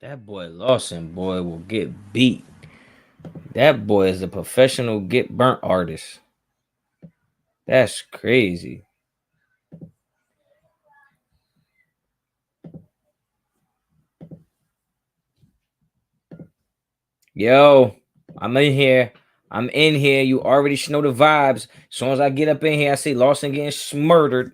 That boy Lawson, boy, will get beat. That boy is a professional get burnt artist. That's crazy. Yo, I'm in here. I'm in here. You already know the vibes. As soon as I get up in here, I see Lawson getting smurdered.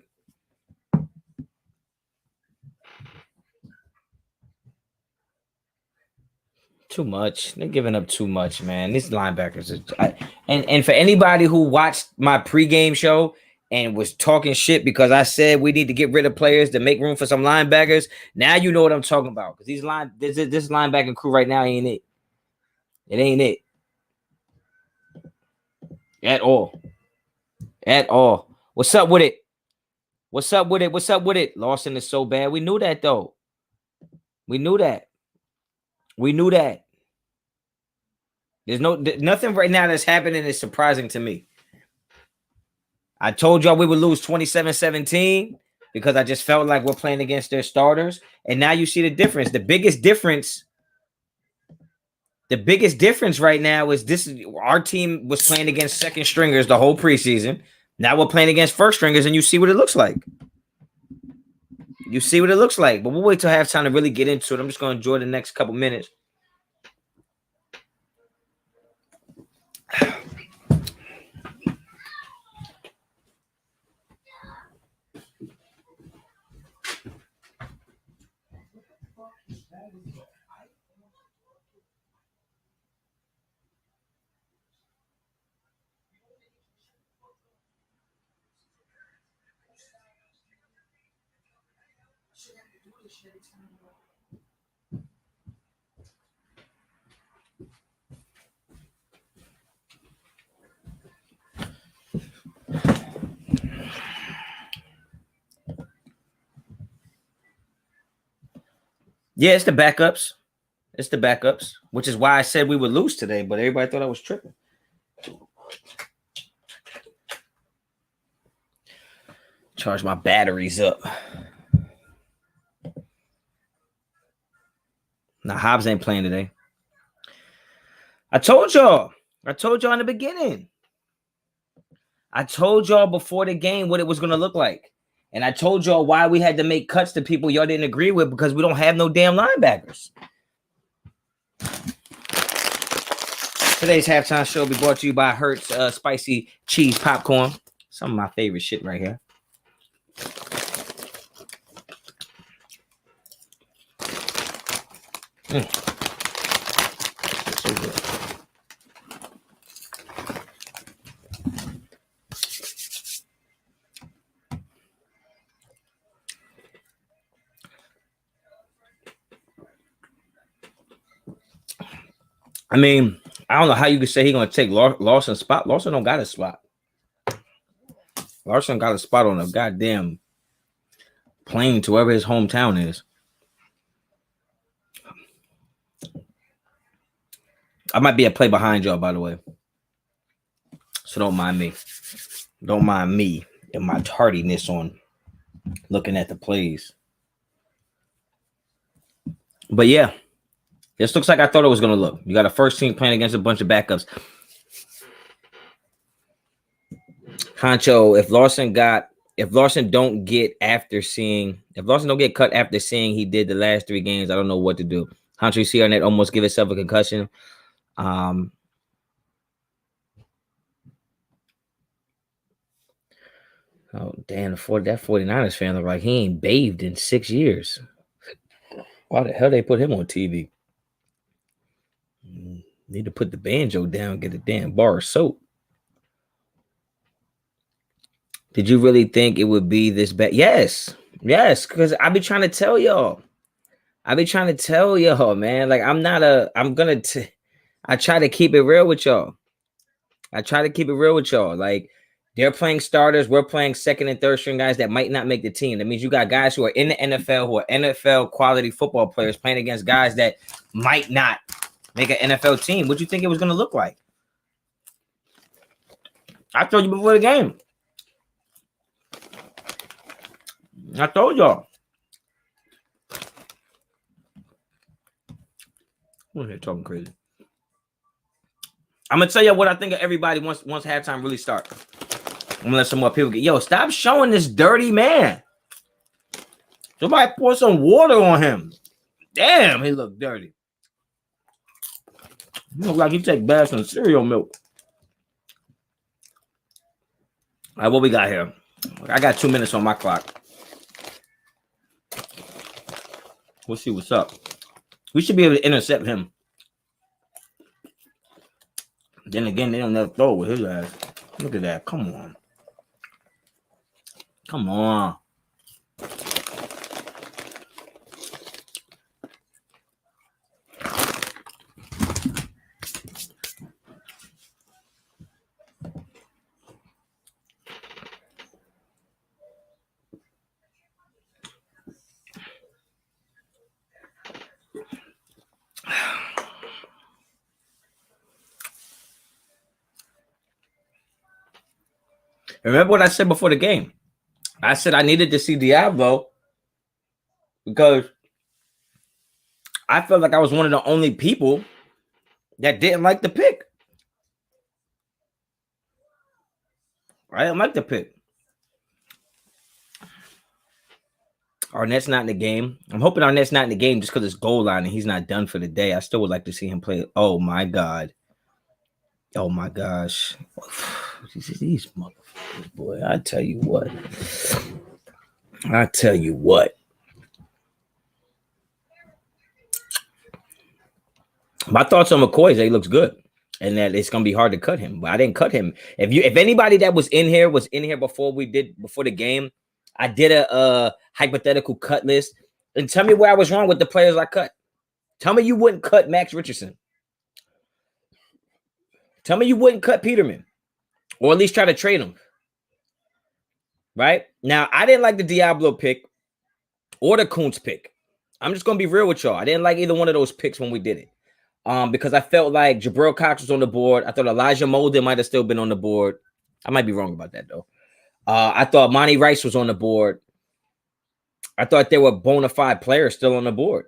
Too much. They're giving up too much, man. These linebackers are, and for anybody who watched my pregame show and was talking shit because I said we need to get rid of players to make room for some linebackers. Now you know what I'm talking about. Because this linebacking crew right now ain't it. It ain't it. At all. At all. What's up with it? What's up with it? What's up with it? Lawson is so bad. We knew that though. We knew that. We knew that. There's nothing right now that's happening is surprising to me. I told y'all we would lose 27-17 because I just felt like we're playing against their starters. And now you see the difference. The biggest difference right now is this: our team was playing against second stringers the whole preseason. Now we're playing against first stringers, and you see what it looks like. You see what it looks like. But we'll wait till halftime to really get into it. I'm just going to enjoy the next couple minutes. Yeah, it's the backups. It's the backups, which is why I said we would lose today, but everybody thought I was tripping. Charge my batteries up. Now, Hobbs ain't playing today. I told y'all in the beginning. I told y'all before the game what it was going to look like. And I told y'all why we had to make cuts to people y'all didn't agree with because we don't have no damn linebackers. Today's halftime show will be brought to you by Hertz Spicy Cheese Popcorn. Some of my favorite shit right here. So good. I mean, I don't know how you could say he's going to take Lawson's spot. Lawson don't got a spot. Lawson got a spot on a goddamn plane to wherever his hometown is. I might be a play behind y'all, by the way. So don't mind me. Don't mind me and my tardiness on looking at the plays. But yeah, this looks like I thought it was going to look. You got a first team playing against a bunch of backups. Honcho, if Lawson don't get cut after seeing he did the last 3 games, I don't know what to do. Honcho, you see Arnett almost give himself a concussion. Oh, damn, that 49ers fan look like he ain't bathed in 6 years. Why the hell they put him on TV? Need to put the banjo down, get a damn bar of soap. Did you really think it would be this bad? Yes, because I be trying to tell y'all. Man. Like, I try to keep it real with y'all. Like, they're playing starters. We're playing second and third string guys that might not make the team. That means you got guys who are in the NFL, who are NFL quality football players playing against guys that might not make an NFL team. What do you think it was going to look like? I told you before the game. I told y'all. Who's here talking crazy? I'm gonna tell you what I think of everybody once halftime really starts. I'm gonna let some more people get. Yo, stop showing this dirty man. Somebody pour some water on him. Damn, he look dirty. You look like you take baths in cereal milk. All right, what we got here? I got 2 minutes on my clock. We'll see what's up. We should be able to intercept him. Then again, they don't never throw with his ass. Look at that. Come on. Come on. Remember what I said before the game? I said I needed to see Diablo because I felt like I was one of the only people that didn't like the pick. I didn't like the pick. Arnett's not in the game. I'm hoping Arnett's not in the game just because it's goal line and he's not done for the day. I still would like to see him play. Oh, my God. Oh, my gosh. These motherfuckers, boy. I tell you what. I tell you what. My thoughts on McCoy is that he looks good and that it's going to be hard to cut him. But I didn't cut him. If anybody that was in here before the game, I did a hypothetical cut list. And tell me where I was wrong with the players I cut. Tell me you wouldn't cut Max Richardson. Tell me you wouldn't cut Peterman. Or at least try to trade him. Right? Now, I didn't like the Diablo pick or the Kuntz pick. I'm just going to be real with y'all. I didn't like either one of those picks when we did it. Because I felt like Jabril Cox was on the board. I thought Elijah Molden might have still been on the board. I might be wrong about that, though. I thought Monty Rice was on the board. I thought there were bona fide players still on the board.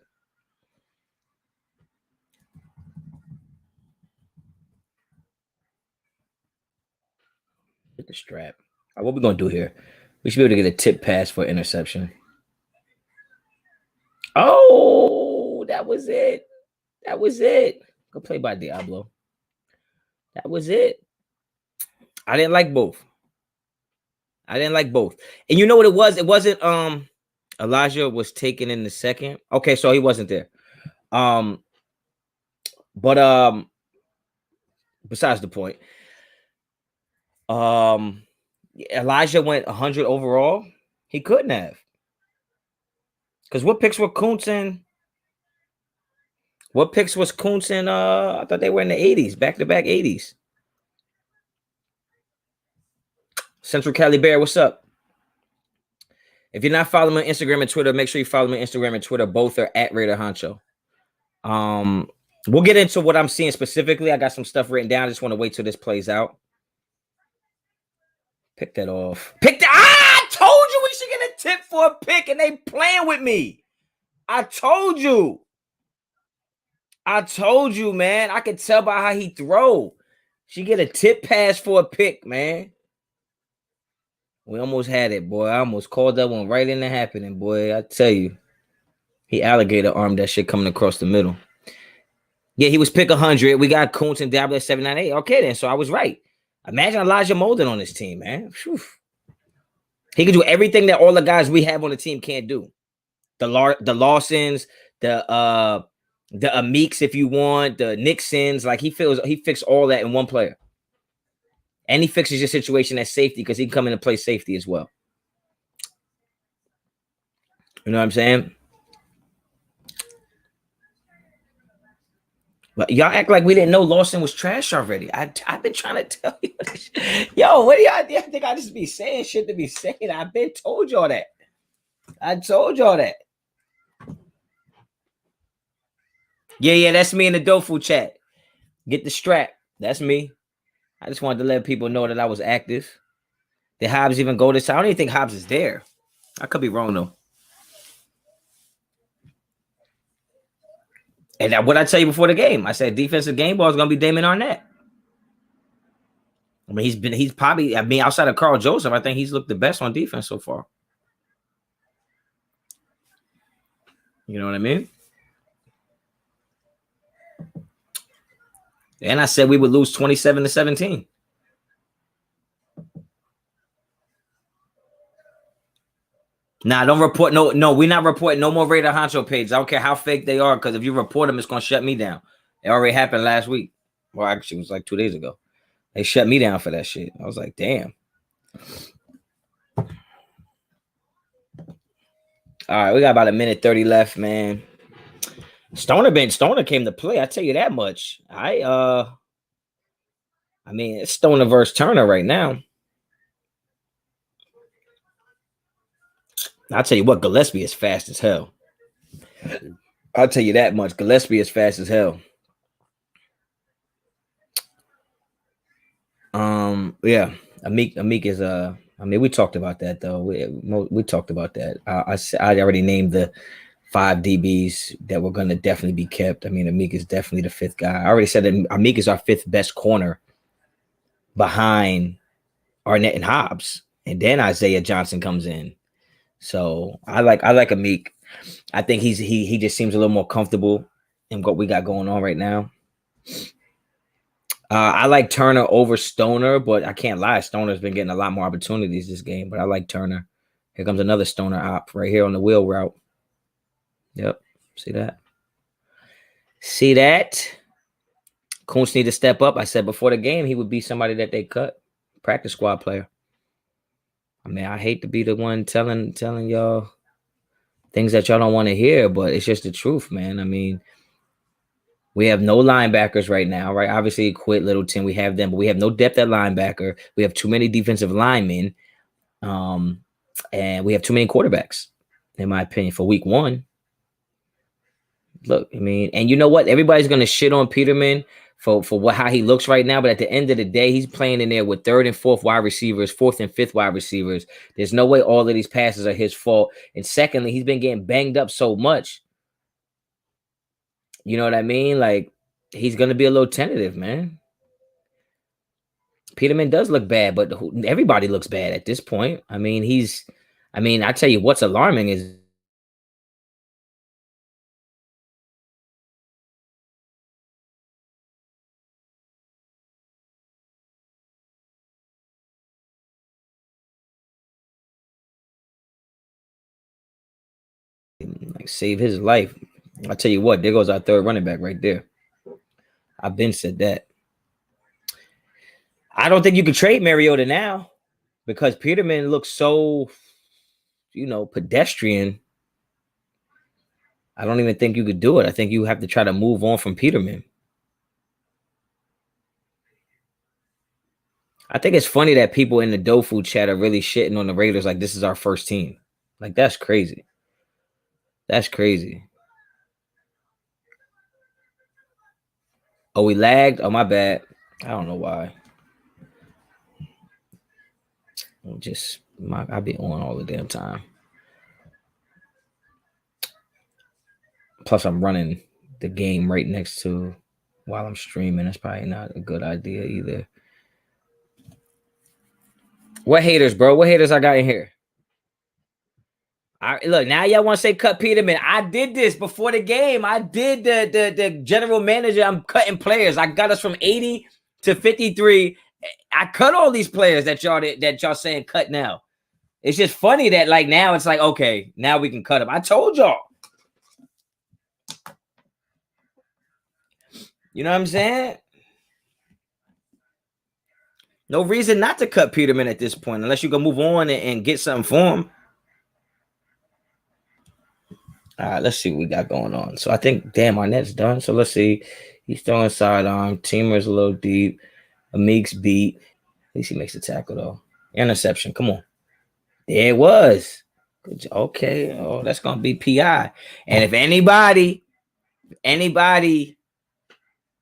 Get the strap. Right, what we going to do here? We should be able to get a tip pass for interception. Oh, that was it. That was it. Go play by Diablo. That was it. I didn't like both. And you know what it was? It wasn't Elijah was taken in the second. Okay, so he wasn't there. But besides the point. Elijah went 100 overall. He couldn't have. Because what picks were Kuntz in? What picks was Kuntz in? I thought they were in the 80s, back-to-back 80s. Central Cali Bear, what's up? If you're not following me on Instagram and Twitter, make sure you follow me on Instagram and Twitter. Both are at Raider Honcho. We'll get into what I'm seeing specifically. I got some stuff written down. I just want to wait till this plays out. Pick that off. I told you we should get a tip for a pick, and they playing with me. I told you, man. I could tell by how he throw. She get a tip pass for a pick, man. We almost had it, boy. I almost called that one right into happening, boy. I tell you. He alligator armed that shit coming across the middle. Yeah, he was pick 100. We got Kuntz and Diablo at 798. Okay, then. So I was right. Imagine Elijah Molden on this team, man. Whew. He can do everything that all the guys we have on the team can't do. The Lawsons, the Ameeks, if you want, the Nixons. Like he fixed all that in one player. And he fixes your situation at safety because he can come in and play safety as well. You know what I'm saying? But y'all act like we didn't know Lawson was trash already. I've been trying to tell you. Yo, what do y'all think I just be saying shit to be saying? I've been told y'all that. I told y'all that. Yeah, that's me in the Dofu chat. Get the strap. That's me. I just wanted to let people know that I was active. Did Hobbs even go this time? I don't even think Hobbs is there. I could be wrong, though. And what I tell you before the game, I said defensive game ball is going to be Damon Arnett. I mean, he's probably, I mean, outside of Carl Joseph, I think he's looked the best on defense so far. You know what I mean? And I said we would lose 27-17. Nah, don't report. No, we're not reporting no more Raider Honcho pages. I don't care how fake they are, because if you report them, it's going to shut me down. It already happened last week. Well, actually, it was like 2 days ago. They shut me down for that shit. I was like, damn. All right, we got about a minute 30 left, man. Stoner came to play. I tell you that much. I mean, it's Stoner versus Turner right now. I'll tell you what, Gillespie is fast as hell. I'll tell you that much. Gillespie is fast as hell. Yeah, Amik is I mean, we talked about that though. We talked about that. I already named the 5 DBs that were going to definitely be kept. I mean, Amik is definitely the 5th guy. I already said that Amik is our 5th best corner behind Arnett and Hobbs, and then Isaiah Johnson comes in. So I like Amik. I think he just seems a little more comfortable in what we got going on right now. I like Turner over Stoner, but I can't lie. Stoner's been getting a lot more opportunities this game, but I like Turner. Here comes another Stoner op right here on the wheel route. Yep. See that? See that? Kuntz need to step up. I said before the game he would be somebody that they cut. Practice squad player. I mean, I hate to be the one telling y'all things that y'all don't want to hear, but it's just the truth, man. I mean, we have no linebackers right now, right? Obviously, quit Littleton. We have them, but we have no depth at linebacker. We have too many defensive linemen, and we have too many quarterbacks, in my opinion, for week 1. Look, I mean, and you know what? Everybody's gonna shit on Peterman for how he looks right now, but at the end of the day, he's playing in there with 3rd and 4th wide receivers, 4th and 5th wide receivers. There's no way all of these passes are his fault. And secondly, he's been getting banged up so much. You know what I mean? Like, he's going to be a little tentative, man. Peterman does look bad, but everybody looks bad at this point. I mean, I tell you what's alarming is like save his life. I tell you what, there goes our 3rd running back right there. I've been said that. I don't think you can trade Mariota now because Peterman looks so, pedestrian. I don't even think you could do it. I think you have to try to move on from Peterman. I think it's funny that people in the Dofu chat are really shitting on the Raiders like this is our first team. Like, that's crazy. That's crazy. Oh, we lagged? Oh, my bad. I don't know why. I'll be on all the damn time. Plus, I'm running the game right next to while I'm streaming. That's probably not a good idea either. What haters, bro? What haters I got in here? Look, now y'all want to say cut Peterman. I did this before the game. I did the general manager. I'm cutting players. I got us from 80 to 53. I cut all these players that y'all saying cut now. It's just funny that like now it's like, okay, now we can cut them. I told y'all. You know what I'm saying? No reason not to cut Peterman at this point, unless you can move on and get something for him. All right, let's see what we got going on. So I think, damn, Arnett's done. So let's see. He's throwing sidearm. Teamer's a little deep. Amik's beat. At least he makes the tackle, though. Interception. Come on. There it was. Okay. Oh, that's going to be PI. And if anybody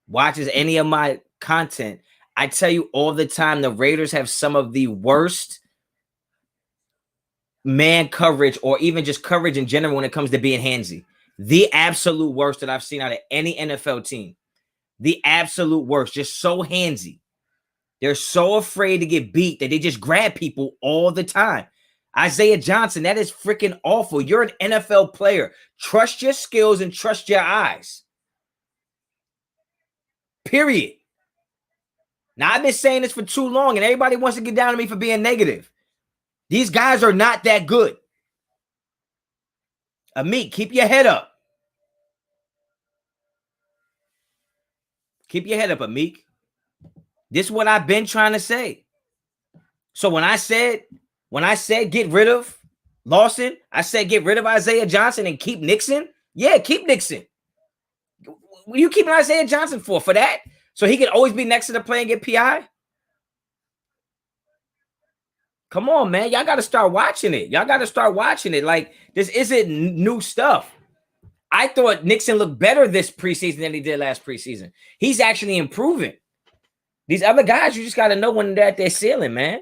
watches any of my content, I tell you all the time, the Raiders have some of the worst man coverage or even just coverage in general when it comes to being handsy. The absolute worst that I've seen out of any NFL team. The absolute worst. Just so handsy. They're so afraid to get beat that they just grab people all the time. Isaiah Johnson, that is freaking awful. You're an NFL player. Trust your skills and trust your eyes. Period. Now, I've been saying this for too long, and everybody wants to get down to me for being negative. These guys are not that good. Amit, keep your head up. Keep your head up, Amit. This is what I've been trying to say. So when I said get rid of Lawson, I said get rid of Isaiah Johnson and keep Nixon. Yeah, keep Nixon. What are you keeping Isaiah Johnson for? For that? So he can always be next to the play and get PI? Come on, man. Y'all got to start watching it. Y'all got to start watching it. Like, this isn't new stuff. I thought Nixon looked better this preseason than he did last preseason. He's actually improving. These other guys, you just got to know when they're at their ceiling, man.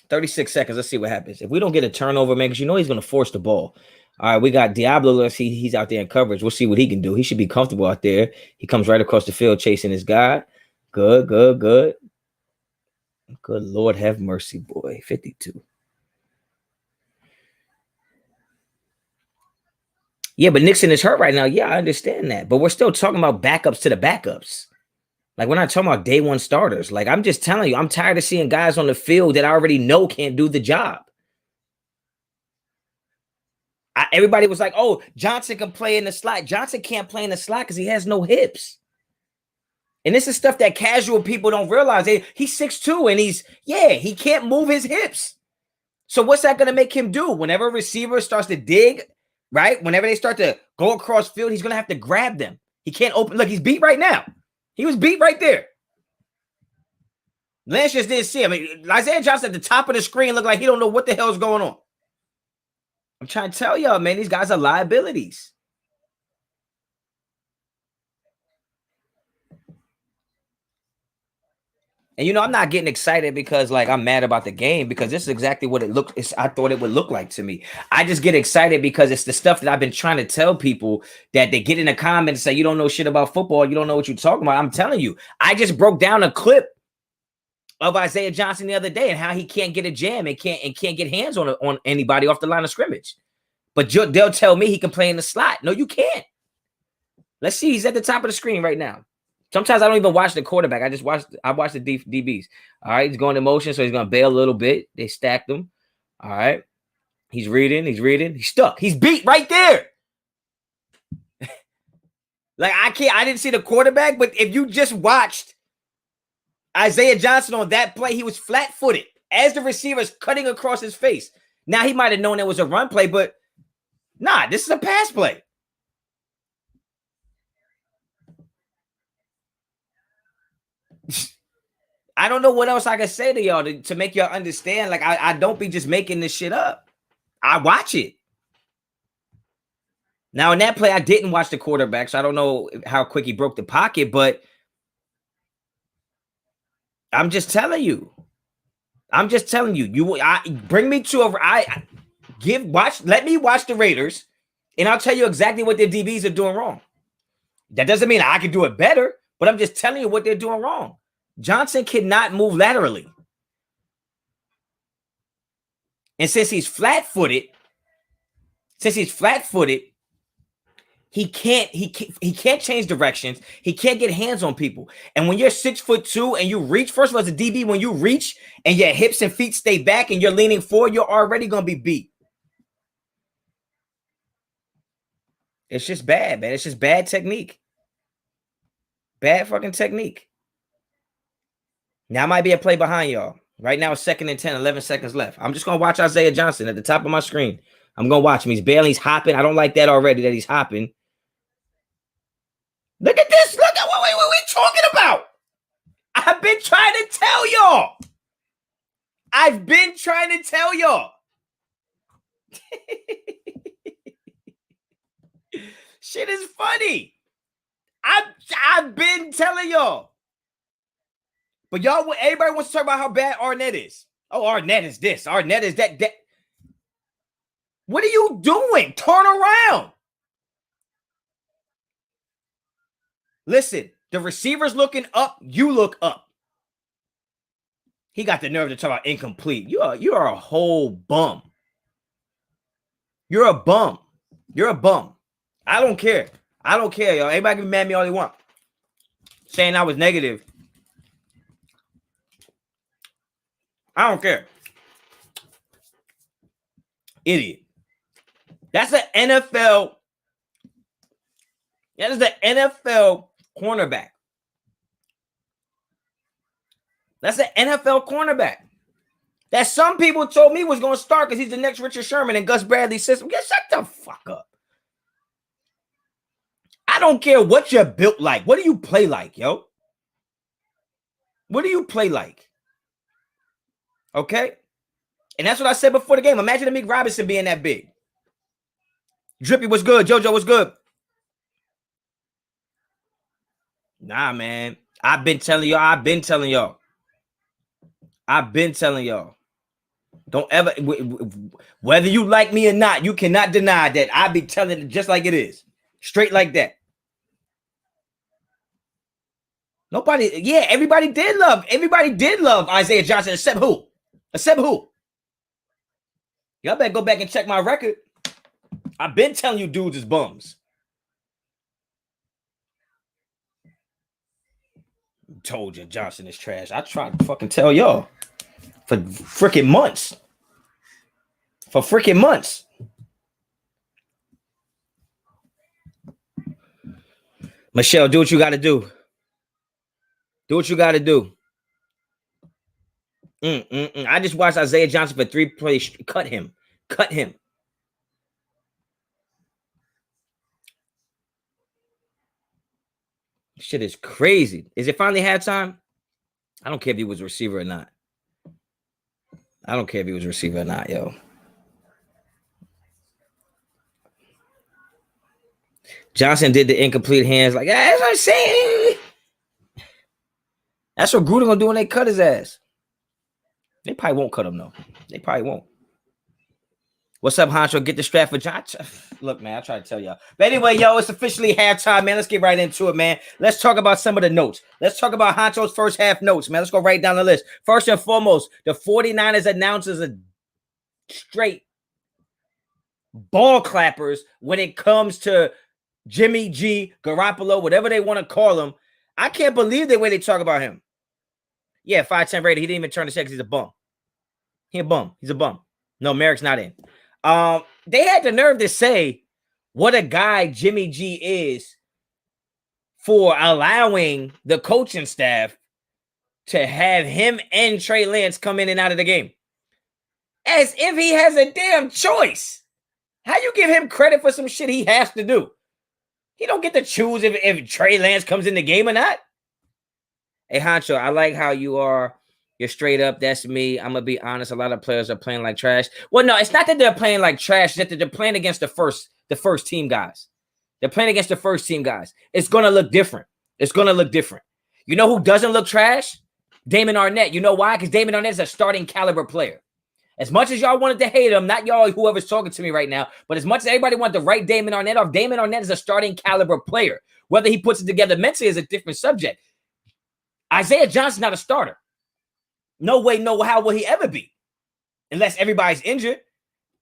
36 seconds. Let's see what happens. If we don't get a turnover, man, because you know he's going to force the ball. All right, we got Diablo. Let's see. He's out there in coverage. We'll see what he can do. He should be comfortable out there. He comes right across the field chasing his guy. Good. Good Lord have mercy, boy. 52. Yeah, but Nixon is hurt right now. Yeah, I understand that. But we're still talking about backups to the backups. Like, we're not talking about day one starters. Like, I'm just telling you, I'm tired of seeing guys on the field that I already know can't do the job. Everybody was like, oh, Johnson can play in the slot. Johnson can't play in the slot because he has no hips. And this is stuff that casual people don't realize. He's 6'2", and he can't move his hips. So what's that going to make him do? Whenever a receiver starts to dig, right? Whenever they start to go across field, he's going to have to grab them. He can't open. Look, he's beat right now. He was beat right there. Lance just didn't see him. I mean, Isaiah Johnson at the top of the screen looked like he don't know what the hell is going on. I'm trying to tell y'all, man, these guys are liabilities. And, you know, I'm not getting excited because, like, I'm mad about the game, because this is exactly what it looked. I thought it would look like to me. I just get excited because it's the stuff that I've been trying to tell people, that they get in the comments and say, you don't know shit about football. You don't know what you're talking about. I'm telling you, I just broke down a clip of Isaiah Johnson the other day and how he can't get a jam and can't get hands on anybody off the line of scrimmage. But they'll tell me he can play in the slot. No, you can't. Let's see. He's at the top of the screen right now. Sometimes I don't even watch the quarterback. I watch the DBs. All right, he's going in motion, so he's going to bail a little bit. They stacked him. All right. He's reading. He's stuck. He's beat right there. Like, I didn't see the quarterback, but if you just watched Isaiah Johnson on that play, he was flat-footed as the receiver's cutting across his face. Now, he might have known it was a run play, but nah, this is a pass play. I don't know what else I can say to y'all to make y'all understand. Like, I don't be just making this shit up. I watch it. Now, in that play, I didn't watch the quarterback, so I don't know how quick he broke the pocket, but I'm just telling you. Bring me to let me watch the Raiders, and I'll tell you exactly what their DBs are doing wrong. That doesn't mean I can do it better, but I'm just telling you what they're doing wrong. Johnson cannot move laterally. And since he's flat-footed, he can't change directions. He can't get hands on people. And when you're 6'2" and you reach, first of all, as a DB, when you reach and your hips and feet stay back and you're leaning forward, you're already going to be beat. It's just bad, man. It's just bad technique. Bad fucking technique. Now, I might be a play behind y'all. Right now, it's 2nd and 10, 11 seconds left. I'm just going to watch Isaiah Johnson at the top of my screen. I'm going to watch him. He's hopping. I don't like that already, that he's hopping. Look at this. Look at what we talking about. I've been trying to tell y'all. Shit is funny. I've been telling y'all. But everybody wants to talk about how bad Arnett is. Oh, Arnett is this. Arnett is that. What are you doing? Turn around. Listen, the receiver's looking up. You look up. He got the nerve to talk about incomplete. You're a whole bum. You're a bum. You're a bum. I don't care. I don't care, y'all. Everybody can be mad at me all they want. Saying I was negative. I don't care. Idiot. That's an NFL. That is the NFL cornerback. That's an NFL cornerback. That some people told me was going to start because he's the next Richard Sherman in Gus Bradley's system. Get shut the fuck up. I don't care what you're built like. What do you play like, yo? What do you play like? Okay? And that's what I said before the game. Imagine Amik Robinson being that big. Drippy was good. JoJo was good. Nah, man. I've been telling y'all. Don't ever, whether you like me or not, you cannot deny that I be telling it just like it is. Straight like that. Everybody did love Isaiah Johnson, except who? Y'all better go back and check my record. I've been telling you dudes is bums. Told you Johnson is trash. I tried to fucking tell y'all for freaking months. Michelle, do what you got to do. I just watched Isaiah Johnson for 3 plays. Cut him. Shit is crazy. Is it finally halftime? I don't care if he was a receiver or not. Yo. Johnson did the incomplete hands. Like, that's what I'm saying. That's what Gruden gonna do when they cut his ass. They probably won't cut him, though. They probably won't. What's up, Honcho? Get the strap for John. Look, man, I try to tell y'all. But anyway, yo, it's officially halftime, man. Let's get right into it, man. Let's talk about some of the notes. Let's talk about Honcho's first half notes, man. Let's go right down the list. First and foremost, the 49ers announcers are straight ball clappers when it comes to Jimmy G, Garoppolo, whatever they want to call him. I can't believe the way they talk about him. Yeah, 5'10" Raider. He didn't even turn the check because he's a bum. He's a bum. No, Merrick's not in. They had the nerve to say what a guy Jimmy G is for allowing the coaching staff to have him and Trey Lance come in and out of the game. As if he has a damn choice. How you give him credit for some shit he has to do? He don't get to choose if Trey Lance comes in the game or not. Hey, Honcho, I like how you are. You're straight up. That's me. I'm going to be honest. A lot of players are playing like trash. Well, no, it's not that they're playing like trash. It's that they're playing against the first team guys. They're playing against the first team guys. It's going to look different. You know who doesn't look trash? Damon Arnett. You know why? Because Damon Arnett is a starting caliber player. As much as y'all wanted to hate him, not y'all, whoever's talking to me right now, but as much as everybody wanted to write Damon Arnett off, Damon Arnett is a starting caliber player. Whether he puts it together mentally is a different subject. Isaiah Johnson's not a starter. No way, no how will he ever be? Unless everybody's injured.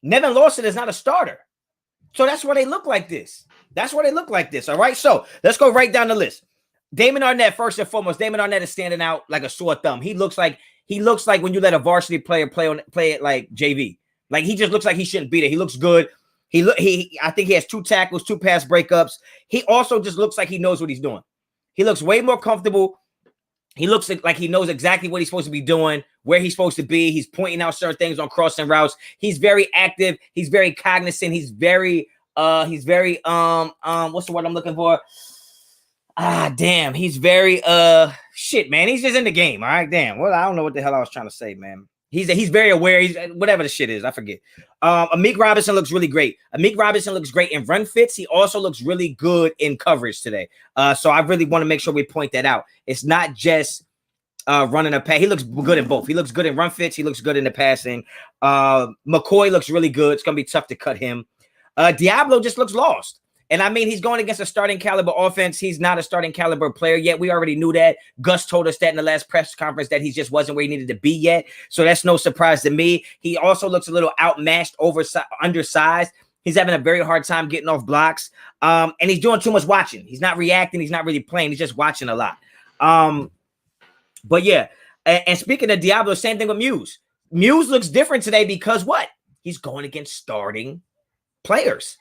Nevin Lawson is not a starter. So that's why they look like this. All right? So let's go right down the list. Damon Arnett, first and foremost, Damon Arnett is standing out like a sore thumb. He looks like when you let a varsity player play it like JV. Like he just looks like he shouldn't be there. He looks good. I think he has 2 tackles, 2 pass breakups. He also just looks like he knows what he's doing. He looks way more comfortable. He looks like he knows exactly what he's supposed to be doing, where he's supposed to be. He's pointing out certain things on crossing routes. He's very active. He's very cognizant. He's very what's the word I'm looking for? Damn. He's very shit, man. He's just in the game. All right, damn. Well, I don't know what the hell I was trying to say, man. He's very aware. He's whatever the shit is. I forget. Amik Robinson looks really great. Amik Robinson looks great in run fits. He also looks really good in coverage today. So I really want to make sure we point that out. It's not just running a pass. He looks good in both. He looks good in run fits. He looks good in the passing. McCoy looks really good. It's gonna be tough to cut him. Diablo just looks lost. And I mean, he's going against a starting caliber offense. He's not a starting caliber player yet. We already knew that. Gus told us that in the last press conference that he just wasn't where he needed to be yet. So that's no surprise to me. He also looks a little outmatched, undersized. He's having a very hard time getting off blocks. And he's doing too much watching. He's not reacting. He's not really playing. He's just watching a lot. But yeah. And speaking of Diablo, same thing with Muse. Muse looks different today because what? He's going against starting players.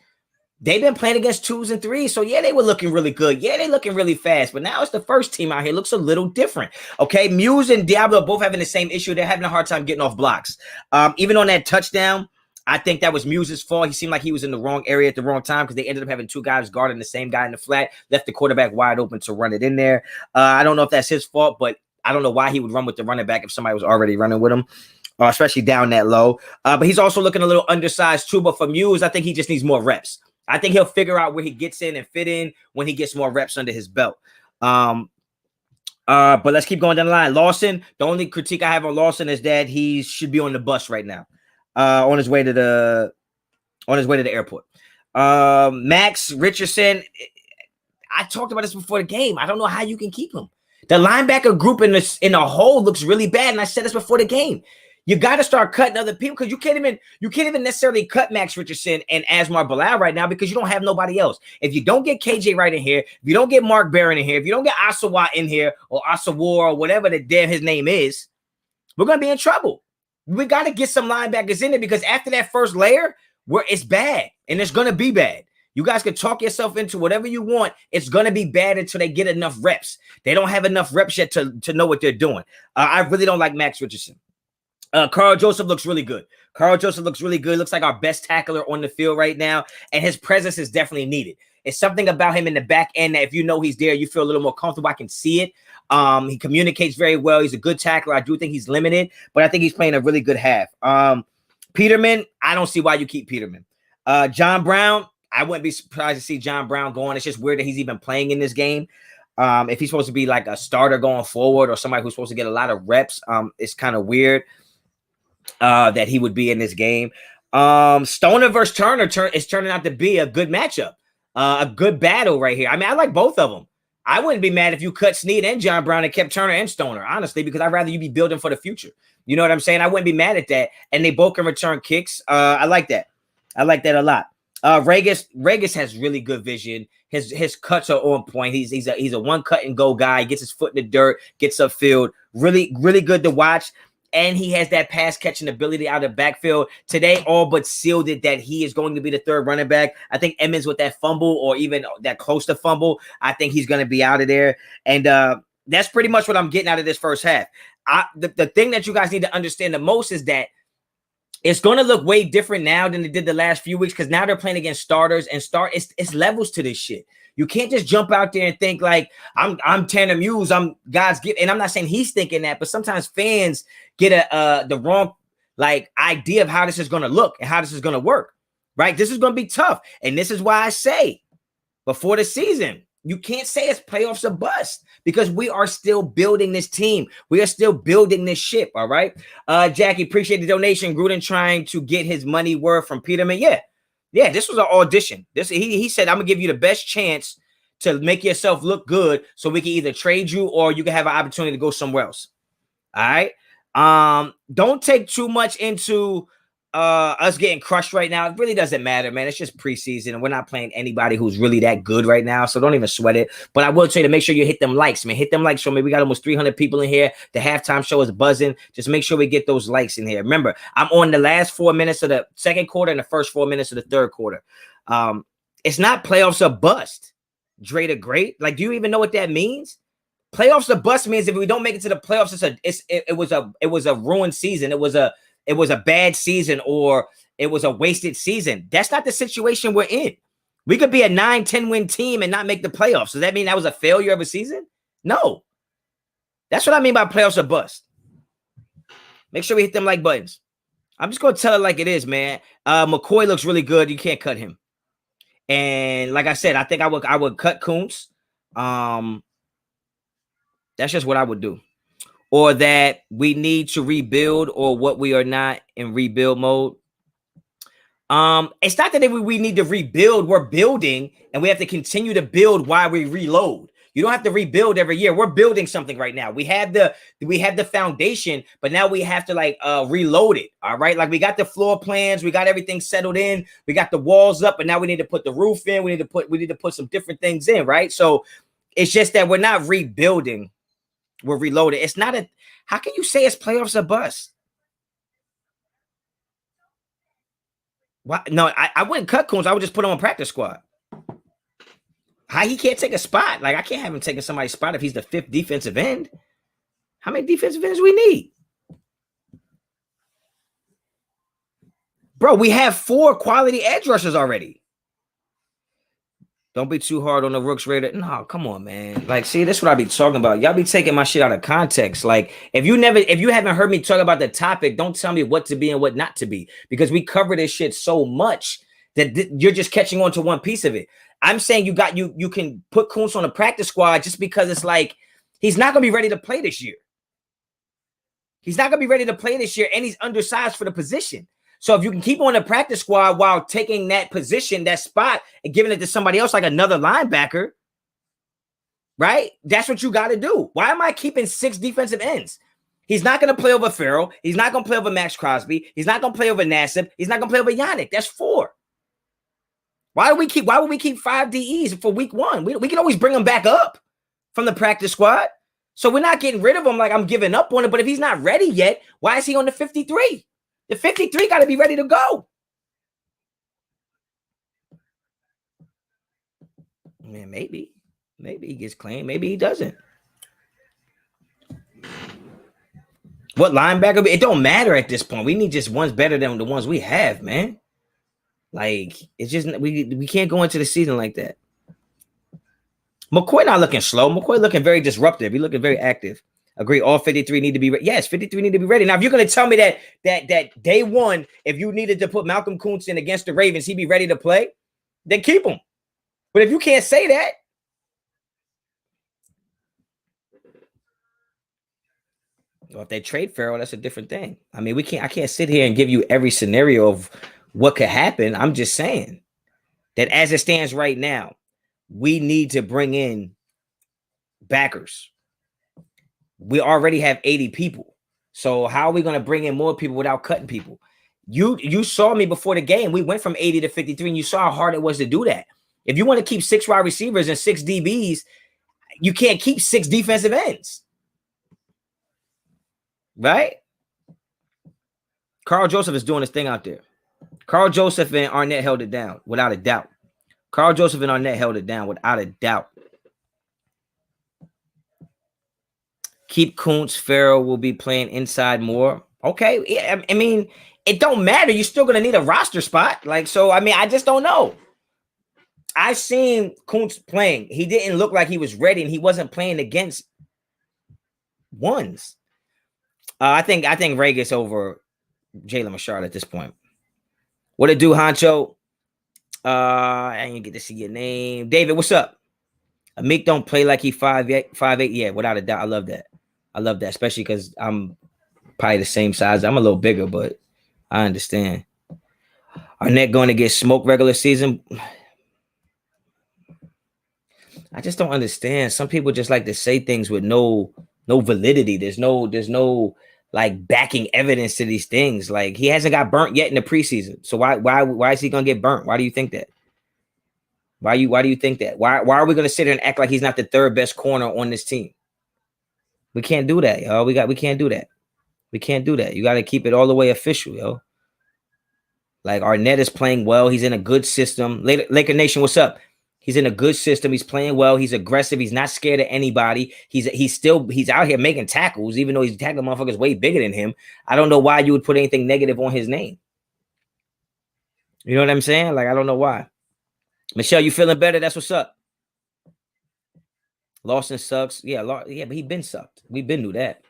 They've been playing against 2s and 3s. So, yeah, they were looking really good. Yeah, they looking really fast. But now it's the first team out here. It looks a little different. Okay, Muse and Diablo are both having the same issue. They're having a hard time getting off blocks. Even on that touchdown, I think that was Muse's fault. He seemed like he was in the wrong area at the wrong time because they ended up having 2 guys guarding the same guy in the flat, left the quarterback wide open to run it in there. I don't know if that's his fault, but I don't know why he would run with the running back if somebody was already running with him. Especially down that low. But he's also looking a little undersized too. But for Muse, I think he just needs more reps. I think he'll figure out where he gets in and fit in when he gets more reps under his belt. But let's keep going down the line. Lawson, the only critique I have on Lawson is that he should be on the bus right now, on his way to the airport. Max Richardson, I talked about this before the game. I don't know how you can keep him. The linebacker group in the whole looks really bad, and I said this before the game. You got to start cutting other people because you can't even necessarily cut Max Richardson and Asmar Bilal right now because you don't have nobody else. If you don't get KJ Wright in here, if you don't get Mark Barron in here, if you don't get Asawa in here or Asawa or whatever the damn his name is, we're gonna be in trouble. We got to get some linebackers in there because after that first layer, where it's bad and it's gonna be bad. You guys can talk yourself into whatever you want. It's going to be bad until they get enough reps. They don't have enough reps yet to know what they're doing. I really don't like Max Richardson. Carl Joseph looks really good. Looks like our best tackler on the field right now. And his presence is definitely needed. It's something about him in the back end that if you know he's there, you feel a little more comfortable. I can see it. He communicates very well. He's a good tackler. I do think he's limited, but I think he's playing a really good half. Peterman, I don't see why you keep Peterman. John Brown, I wouldn't be surprised to see John Brown going. It's just weird that he's even playing in this game. If he's supposed to be like a starter going forward or somebody who's supposed to get a lot of reps, it's kind of weird that he would be in this game. Stoner versus Turner is turning out to be a good matchup, a good battle right here. I mean, I like both of them. I wouldn't be mad if you cut Snead and John Brown and kept Turner and Stoner, honestly, because I'd rather you be building for the future. You know what I'm saying? I wouldn't be mad at that. And they both can return kicks. I like that. I like that a lot. Regis has really good vision. His cuts are on point. He's a one cut and go guy. He gets his foot in the dirt, gets upfield. Really, really good to watch. And he has that pass catching ability out of the backfield. Today, all but sealed it that he is going to be the third running back. I think Emmons with that fumble or even that close to fumble, I think he's going to be out of there. And that's pretty much what I'm getting out of this first half. The thing that you guys need to understand the most is that it's going to look way different now than it did the last few weeks because now they're playing against starters and it's levels to this shit. You can't just jump out there and think like I'm Tanner Muse, I'm God's gift. And I'm not saying he's thinking that, but sometimes fans get the wrong like idea of how this is going to look and how this is going to work. Right? This is going to be tough. And this is why I say before the season, you can't say it's playoffs or bust because we are still building this team. We are still building this ship. All right. Jackie, appreciate the donation. Gruden trying to get his money worth from Peterman. Yeah, this was an audition. He said, I'm gonna give you the best chance to make yourself look good so we can either trade you or you can have an opportunity to go somewhere else. All right. Don't take too much into us getting crushed right now. It really doesn't matter, man. It's just preseason and we're not playing anybody who's really that good right now. So don't even sweat it. But I will tell you to make sure you hit them likes, man. Hit them likes for me. We got almost 300 people in here. The halftime show is buzzing. Just make sure we get those likes in here. Remember, I'm on the last 4 minutes of the second quarter and the first 4 minutes of the third quarter. It's not playoffs or bust. Dre the Great. Like, do you even know what that means? Playoffs or bust means if we don't make it to the playoffs, it was a ruined season. It was a bad season or it was a wasted season. That's not the situation we're in. We could be a 9-10 win team and not make the playoffs. Does that mean that was a failure of a season? No. That's what I mean by playoffs or bust. Make sure we hit them like buttons. I'm just going to tell it like it is, man. McCoy looks really good. You can't cut him. And like I said, I think I would cut Kuntz. That's just what I would do. or that we need to rebuild, or what we are not in rebuild mode. It's not that we need to rebuild. We're building, and we have to continue to build while we reload. You don't have to rebuild every year. We're building something right now. We have the foundation, but now we have to like reload it. All right. Like we got the floor plans, we got everything settled in, we got the walls up, but now we need to put the roof in. We need to put some different things in, right? So it's just that we're not rebuilding, we're reloading. It's not a how can you say it's playoffs a bust? Why? No, I wouldn't cut Coons. I would just put him on practice squad. How he can't take a spot? Like I can't have him taking somebody's spot if he's the 5th defensive end. How many defensive ends we need? Bro, we have 4 quality edge rushers already. Don't be too hard on the Rooks Raider. No, come on, man. Like, see, that's what I be talking about. Y'all be taking my shit out of context. Like, if you haven't heard me talk about the topic, don't tell me what to be and what not to be, because we cover this shit so much that you're just catching on to one piece of it. I'm saying you can put Kuntz on the practice squad just because it's like he's not gonna be ready to play this year. He's not gonna be ready to play this year, and he's undersized for the position. So if you can keep on the practice squad while taking that position, that spot, and giving it to somebody else like another linebacker, right? That's what you got to do. Why am I keeping 6 defensive ends? He's not going to play over Farrell. He's not going to play over Max Crosby. He's not going to play over Nassib. He's not going to play over Yannick. That's 4. Why would we keep 5 DEs for week 1? We can always bring them back up from the practice squad. So we're not getting rid of him like I'm giving up on it. But if he's not ready yet, why is he on the 53? The 53 got to be ready to go. Man, maybe he gets claimed. Maybe he doesn't. What linebacker? It don't matter at this point. We need just ones better than the ones we have, man. Like, it's just we can't go into the season like that. McCoy not looking slow. McCoy looking very disruptive. He looking very active. Agree. All 53 need to be ready. Yes, 53 need to be ready. Now, if you're going to tell me that day one, if you needed to put Malcolm Kuntz in against the Ravens, he'd be ready to play, then keep him. But if you can't say that, well, if they trade Farrell, that's a different thing. I mean, I can't sit here and give you every scenario of what could happen. I'm just saying that as it stands right now, we need to bring in backers. We already have 80 people. So how are we going to bring in more people without cutting people? You saw me before the game. We went from 80 to 53, and you saw how hard it was to do that. If you want to keep 6 wide receivers and 6 DBs, you can't keep 6 defensive ends. Right? Carl Joseph is doing his thing out there. Carl Joseph and Arnett held it down without a doubt. Carl Joseph and Arnett held it down without a doubt. Keep Kuntz. Farrell will be playing inside more. Okay. I mean, it don't matter. You're still going to need a roster spot. Like, so, I mean, I just don't know. I've seen Kuntz playing. He didn't look like he was ready, and he wasn't playing against ones. I think Ray gets over Jalen Machard at this point. What it do, Honcho? I didn't get to see your name. David, what's up? Amik don't play like he 5'8". Yeah, without a doubt. I love that. Especially because I'm probably the same size. I'm a little bigger, but I understand. Arnett going to get smoked regular season. I just don't understand. Some people just like to say things with no validity. There's no like backing evidence to these things. Like, he hasn't got burnt yet in the preseason. So why is he gonna get burnt? Why do you think that? Why do you think that? Why are we gonna sit here and act like he's not the 3rd best corner on this team? We can't do that, yo. We can't do that. We can't do that. You got to keep it all the way official, yo. Like, Arnett is playing well. He's in a good system. Laker Nation, what's up? He's in a good system. He's playing well. He's aggressive. He's not scared of anybody. He's out here making tackles, even though he's tackling motherfuckers way bigger than him. I don't know why you would put anything negative on his name. You know what I'm saying? Like, I don't know why. Michelle, you feeling better? That's what's up. Lawson sucks. Yeah, but he been sucked. We've been through that.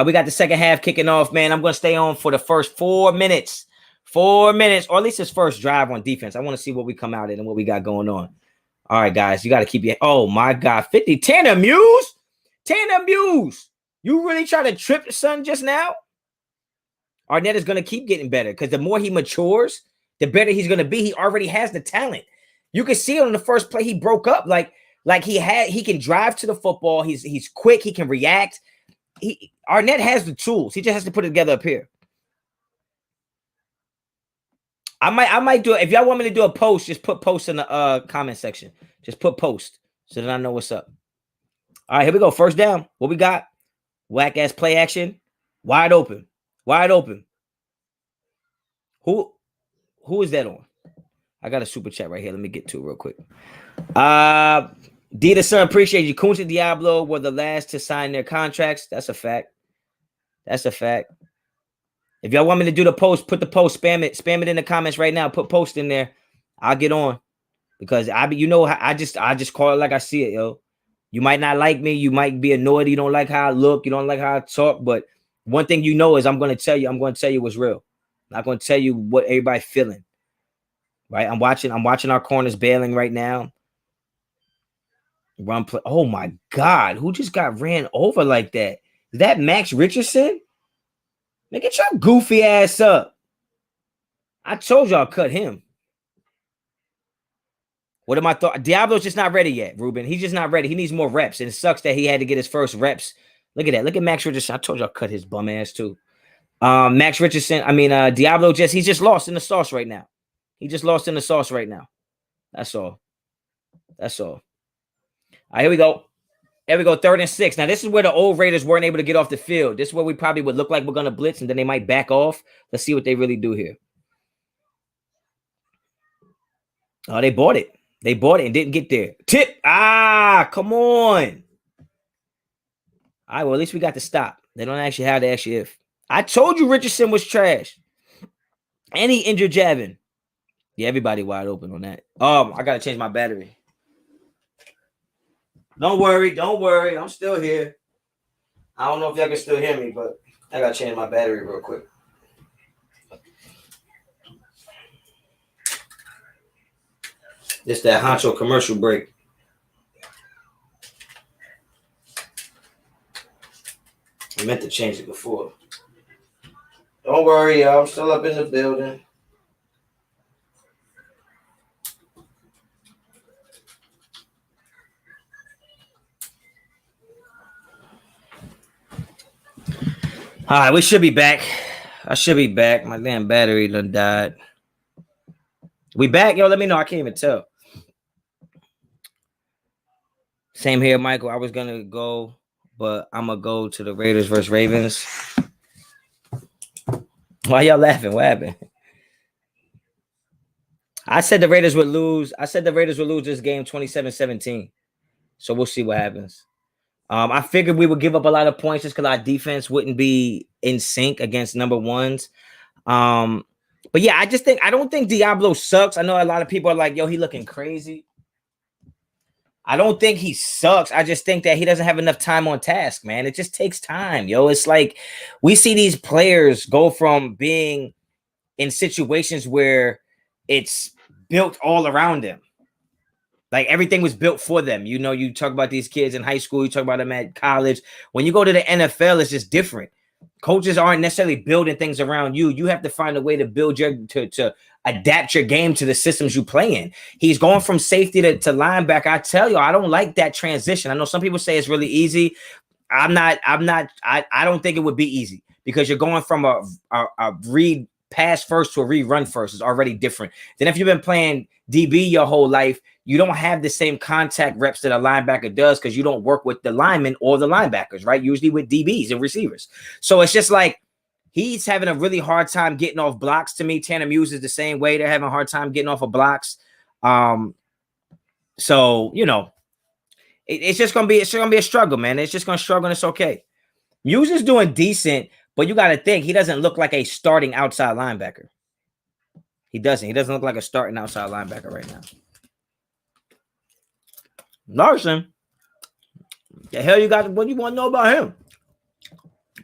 We got the second half kicking off, man. I'm going to stay on for the first 4 minutes. 4 minutes, or at least his first drive on defense. I want to see what we come out in and what we got going on. All right, guys, you got to keep your. Oh my God, 50 Tanner Muse. You really try to trip the son just now? Arnett is going to keep getting better because the more he matures, the better he's going to be. He already has the talent. You can see it on the first play he broke up. Like he can drive to the football. He's quick. He can react. Arnett has the tools. He just has to put it together up here. I might do it. If y'all want me to do a post, just put post in the comment section. Just put post so that I know what's up. All right, here we go. First down. What we got? Whack ass play action. Wide open. Wide open. Who is that on? I got a super chat right here. Let me get to it real quick. D the Sun, appreciate you. Coons and Diablo were the last to sign their contracts. That's a fact. That's a fact. If y'all want me to do the post, put the post, spam it in the comments right now. Put post in there. I'll get on because I just call it like I see it, yo. You might not like me. You might be annoyed. You don't like how I look. You don't like how I talk. But one thing you know is I'm going to tell you what's real. I'm not going to tell you what everybody's feeling. Right? I'm watching our corners bailing right now. Run play. Oh my God. Who just got ran over like that? Is that Max Richardson? Man, get your goofy ass up. I told y'all cut him. What am I thought? Diablo's just not ready yet, Ruben. He's just not ready. He needs more reps. And it sucks that he had to get his first reps. Look at that. Look at Max Richardson. I told y'all cut his bum ass too. Max Richardson. Diablo he's just lost in the sauce right now. He just lost in the sauce right now. That's all. That's all. All right, here we go. There we go. 3rd and 6. Now, this is where the old Raiders weren't able to get off the field. This is where we probably would look like we're going to blitz, and then they might back off. Let's see what they really do here. Oh, they bought it. They bought it and didn't get there. Tip. Come on. All right, well, at least we got the stop. They don't actually have the extra if. I told you Richardson was trash. And he injured Javin. Yeah, everybody wide open on that. I got to change my battery. Don't worry. I'm still here. I don't know if y'all can still hear me, but I got to change my battery real quick. It's that Honcho commercial break. I meant to change it before. Don't worry, y'all. I'm still up in the building. All right, we should be back. I should be back. My damn battery done died. We back, yo? Let me know. I can't even tell. Same here, Michael. I was gonna go, but I'm gonna go to the Raiders versus Ravens. Why y'all laughing? What happened? I said the Raiders would lose. This game 27-17. So we'll see what happens. I figured we would give up a lot of points just because our defense wouldn't be in sync against number ones. But yeah, I don't think Diablo sucks. I know a lot of people are like, yo, he looking crazy. I don't think he sucks. I just think that he doesn't have enough time on task, man. It just takes time, yo. It's like we see these players go from being in situations where it's built all around them. Like everything was built for them. You know, you talk about these kids in high school, you talk about them at college. When you go to the NFL, it's just different. Coaches aren't necessarily building things around you. You have to find a way to build to adapt your game to the systems you play in. He's going from safety to linebacker. I tell you, I don't like that transition. I know some people say it's really easy. I don't think it would be easy because you're going from a read pass first to a read run first is already different. Then if you've been playing DB your whole life, you don't have the same contact reps that a linebacker does because you don't work with the linemen or the linebackers, right? Usually with DBs and receivers. So it's just like he's having a really hard time getting off blocks. To me, Tanner Muse is the same way. They're having a hard time getting off of blocks. So, you know, it's just gonna be a struggle, man. It's just gonna struggle, and it's okay. Muse is doing decent, but you got to think he doesn't look like a starting outside linebacker. He doesn't look like a starting outside linebacker right now. Larson, the hell you got? What do you want to know about him?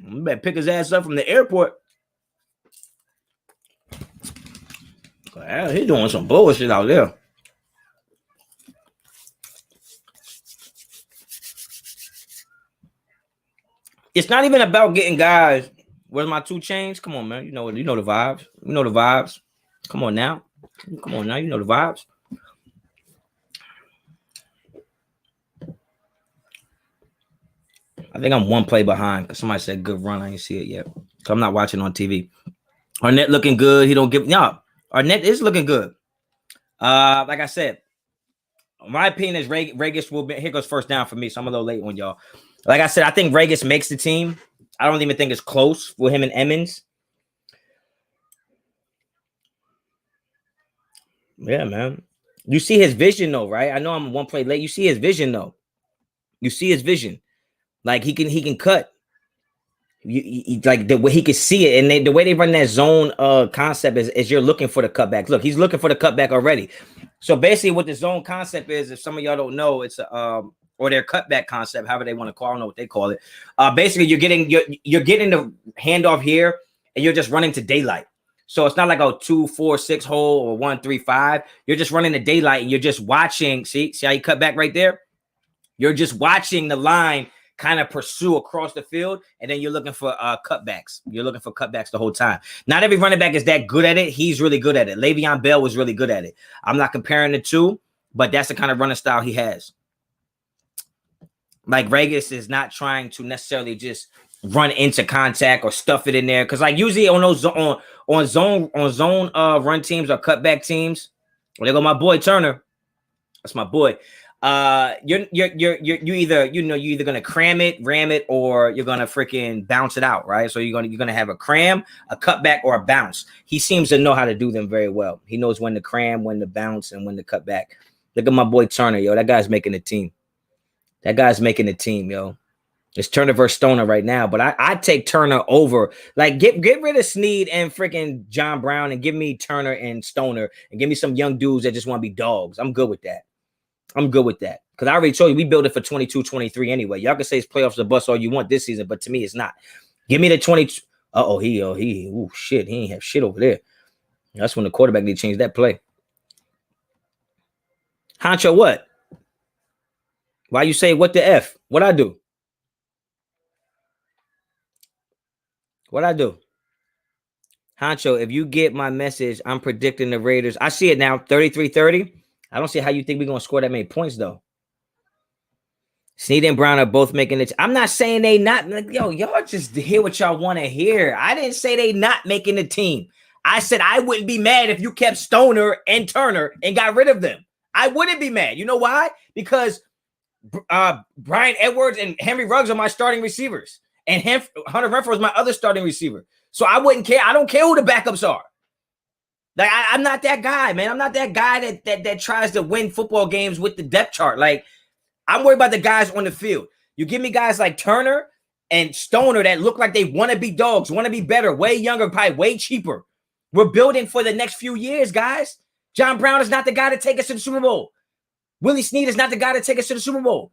You better pick his ass up from the airport. He's doing some bullshit out there. It's not even about getting guys. Where's my 2 chains? Come on, man. You know the vibes. You know the vibes. Come on now. Come on now. You know the vibes. I think I'm 1 play behind because somebody said good run. I ain't see it yet. So I'm not watching on TV. Arnett looking good. He don't give. No, Arnett is looking good. Like I said, my opinion is Regis will be. Here goes first down for me. So I'm a little late on y'all. Like I said, I think Regis makes the team. I don't even think it's close with him and Emmons. Yeah, man. You see his vision though, right? I know I'm 1 play late. You see his vision though. You see his vision. Like he can cut. Like the way he could see it, and the way they run that zone concept is you're looking for the cutback. Look, he's looking for the cutback already. So basically, what the zone concept is, if some of y'all don't know, it's or their cutback concept, however they want to call it, I don't know what they call it. Basically, you're getting the handoff here, and you're just running to daylight. So it's not like a 2-4-6 hole or 1-3-5. You're just running the daylight, and you're just watching. See how you cut back right there? You're just watching the line kind of pursue across the field, and then you're looking for cutbacks. You're looking for cutbacks the whole time. Not every running back is that good at it. He's really good at it. Le'Veon Bell was really good at it. I'm not comparing the two, but that's the kind of running style he has. Like Regis is not trying to necessarily just run into contact or stuff it in there, because like usually on those on zone run teams or cutback teams, well, there go my boy Turner. That's my boy. You're either gonna cram it, ram it, or you're gonna freaking bounce it out, right? So you're gonna have a cram, a cutback, or a bounce. He seems to know how to do them very well. He knows when to cram, when to bounce, and when to cut back. Look at my boy Turner, yo. That guy's making the team. That guy's making the team, yo. It's Turner versus Stoner right now, but I take Turner over. Like get rid of Snead and freaking John Brown and give me Turner and Stoner and give me some young dudes that just want to be dogs. I'm good with that. I'm good with that. Because I already told you we built it for 22-23 anyway. Y'all can say it's playoffs or bust all you want this season, but to me, it's not. Give me the 22. Shit. He ain't have shit over there. That's when the quarterback need to change that play. Honcho, what? Why you say what the F? What I do? What I do? Honcho, if you get my message, I'm predicting the Raiders. I see it now, 33-30. I don't see how you think we're going to score that many points, though. Snead and Brown are both making it. I'm not saying they not. Yo, y'all just hear what y'all want to hear. I didn't say they not making the team. I said I wouldn't be mad if you kept Stoner and Turner and got rid of them. I wouldn't be mad. You know why? Because Brian Edwards and Henry Ruggs are my starting receivers. And Hunter Renfrow is my other starting receiver. So I wouldn't care. I don't care who the backups are. Like I'm not that guy, man. I'm not that guy that tries to win football games with the depth chart. Like I'm worried about the guys on the field. You give me guys like Turner and Stoner that look like they want to be dogs, want to be better, way younger, probably way cheaper. We're building for the next few years, guys. John Brown is not the guy to take us to the Super Bowl. Willie Snead is not the guy to take us to the Super Bowl.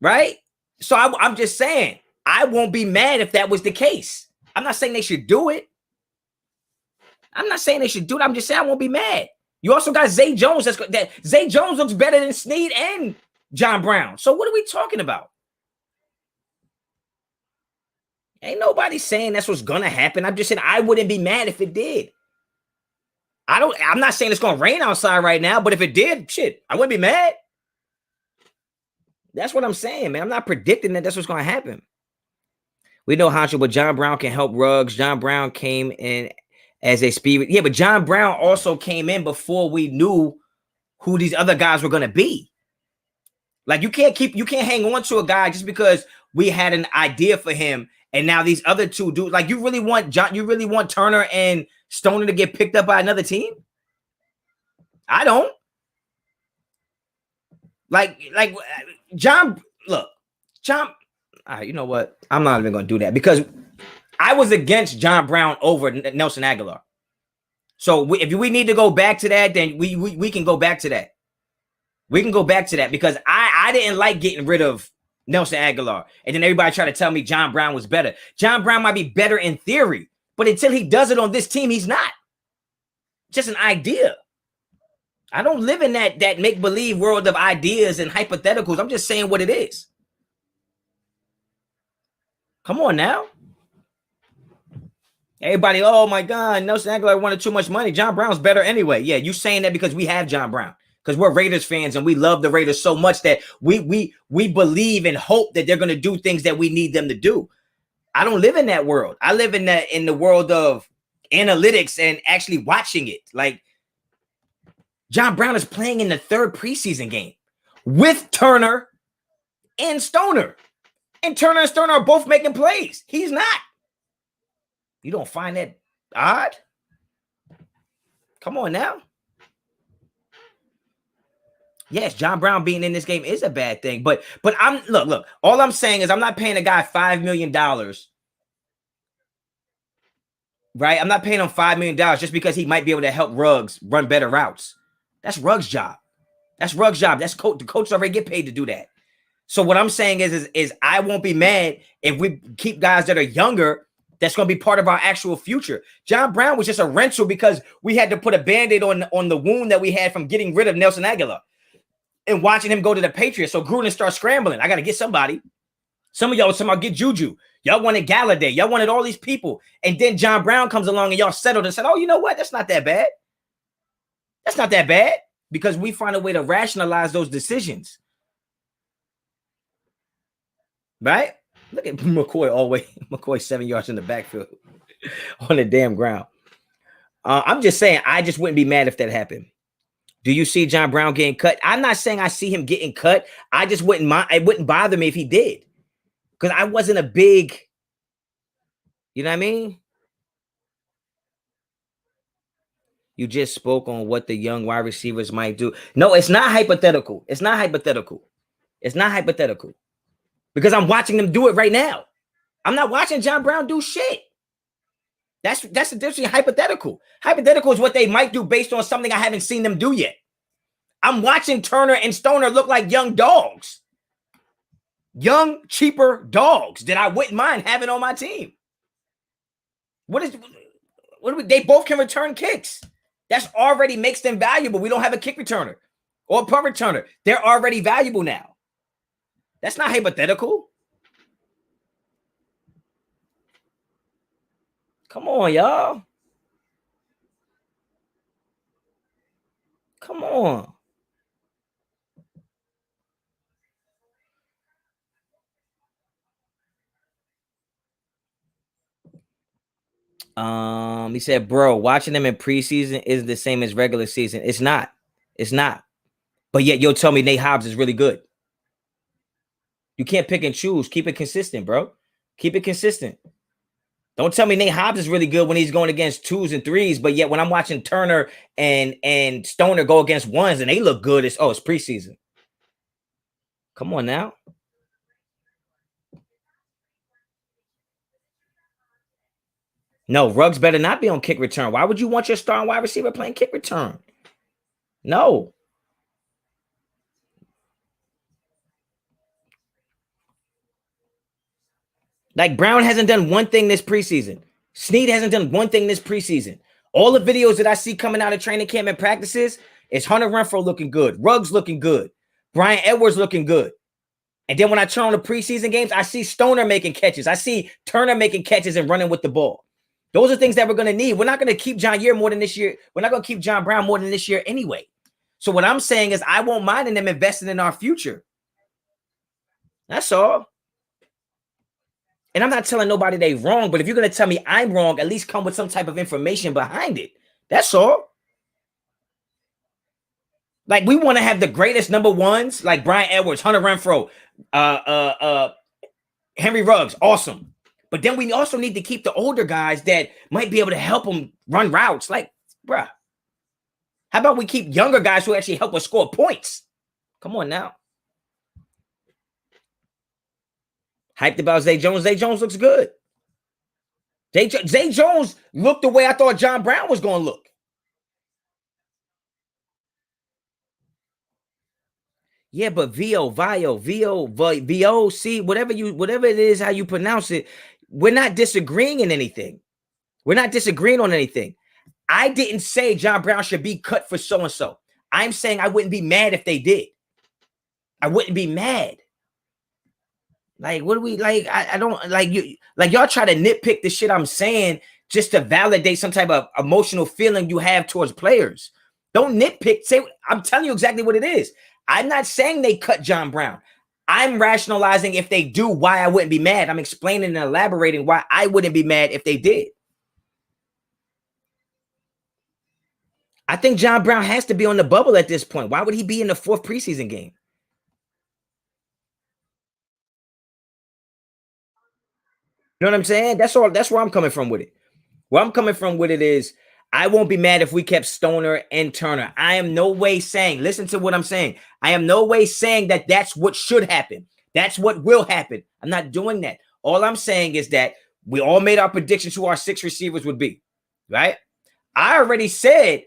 Right? So I'm just saying, I won't be mad if that was the case. I'm not saying they should do it. I'm not saying they should do it. I'm just saying I won't be mad. You also got Zay Jones. Zay Jones looks better than Snead and John Brown. So what are we talking about? Ain't nobody saying that's what's gonna happen. I'm just saying I wouldn't be mad if it did. I'm not saying it's gonna rain outside right now, but if it did, shit, I wouldn't be mad. That's what I'm saying, man. I'm not predicting that's what's gonna happen. We know Honcho, but John Brown can help Ruggs. John Brown came in as a speed. Yeah, but John Brown also came in before we knew who these other guys were gonna be. Like you can't hang on to a guy just because we had an idea for him, and now these other two dudes. Like you really want Turner and Stoner to get picked up by another team? I don't. Like John. Look, John. All right, you know what? I'm not even gonna do that because I was against John Brown over Nelson Aguilar. So if we need to go back to that, then we can go back to that. We can go back to that because I didn't like getting rid of Nelson Aguilar. And then everybody tried to tell me John Brown was better. John Brown might be better in theory, but until he does it on this team, he's not. Just an idea. I don't live in that make-believe world of ideas and hypotheticals. I'm just saying what it is. Come on now. Everybody, oh my God, Nelson Aguilar wanted too much money. John Brown's better anyway. Yeah, you saying that because we have John Brown. Because we're Raiders fans and we love the Raiders so much that we believe and hope that they're going to do things that we need them to do. I don't live in that world. I live in the world of analytics and actually watching it. Like John Brown is playing in the 3rd preseason game with Turner and Stoner. And Turner and Stoner are both making plays. He's not. You don't find that odd? Come on now. Yes, John Brown being in this game is a bad thing, but I'm look. All I'm saying is I'm not paying a guy $5 million, right? I'm not paying him $5 million just because he might be able to help Ruggs run better routes. That's Ruggs' job. That's Ruggs' job. That's the coach already get paid to do that. So what I'm saying is I won't be mad if we keep guys that are younger. That's going to be part of our actual future. John Brown was just a rental because we had to put a Band-Aid on the wound that we had from getting rid of Nelson Aguilar and watching him go to the Patriots. So Gruden starts scrambling. I got to get somebody. Some of y'all was talking about get Juju. Y'all wanted Galladay. Y'all wanted all these people. And then John Brown comes along and y'all settled and said, oh, you know what? That's not that bad. That's not that bad because we find a way to rationalize those decisions. Right? Look at McCoy 7 yards in the backfield on the damn ground. I'm just saying, I just wouldn't be mad if that happened. Do you see John Brown getting cut? I'm not saying I see him getting cut. I just wouldn't mind. It wouldn't bother me if he did. Because I wasn't a big, you know what I mean? You just spoke on what the young wide receivers might do. No, it's not hypothetical. It's not hypothetical. It's not hypothetical. Because I'm watching them do it right now. I'm not watching John Brown do shit. That's the difference between hypothetical. Hypothetical is what they might do based on something I haven't seen them do yet. I'm watching Turner and Stoner look like young dogs. Young, cheaper dogs that I wouldn't mind having on my team. They both can return kicks. That's already makes them valuable. We don't have a kick returner or a punt returner. They're already valuable now. That's not hypothetical. Come on, y'all. Come on. He said, bro, watching them in preseason isn't the same as regular season. It's not. It's not. But yet you'll tell me Nate Hobbs is really good. You can't pick and choose. Keep it consistent, bro. Keep it consistent. Don't tell me Nate Hobbs is really good when he's going against 2s and 3s, but yet when I'm watching Turner and Stoner go against 1s and they look good, it's preseason. Come on now. No, Ruggs better not be on kick return. Why would you want your starting wide receiver playing kick return? No. Like Brown hasn't done one thing this preseason. Snead hasn't done one thing this preseason. All the videos that I see coming out of training camp and practices is Hunter Renfrow looking good. Ruggs looking good. Brian Edwards looking good. And then when I turn on the preseason games, I see Stoner making catches. I see Turner making catches and running with the ball. Those are things that we're going to need. We're not going to keep John Year more than this year. We're not going to keep John Brown more than this year anyway. So what I'm saying is I won't mind in them investing in our future. That's all. And I'm not telling nobody they wrong, but if you're going to tell me I'm wrong, at least come with some type of information behind it. That's all. Like we want to have the greatest number ones, like Brian Edwards, Hunter Renfrow, Henry Ruggs, awesome. But then we also need to keep the older guys that might be able to help them run routes. Like, bruh, how about we keep younger guys who actually help us score points? Come on now. Hyped about Zay Jones. Zay Jones looks good. Zay Jones looked the way I thought John Brown was going to look. Yeah, but VOC, whatever it is, how you pronounce it, we're not disagreeing in anything. We're not disagreeing on anything. I didn't say John Brown should be cut for so-and-so. I'm saying I wouldn't be mad if they did. I wouldn't be mad. Like, what do we like? I don't like you. Like, y'all try to nitpick the shit I'm saying just to validate some type of emotional feeling you have towards players. Don't nitpick. Say, I'm telling you exactly what it is. I'm not saying they cut John Brown. I'm rationalizing if they do, why I wouldn't be mad. I'm explaining and elaborating why I wouldn't be mad if they did. I think John Brown has to be on the bubble at this point. Why would he be in the fourth preseason game? You know what I'm saying? That's all. That's where I'm coming from with it. Where I'm coming from with it is I won't be mad if we kept Stoner and Turner. I am no way saying, listen to what I'm saying. I am no way saying that that's what should happen. That's what will happen. I'm not doing that. All I'm saying is that we all made our predictions who our six receivers would be, right? I already said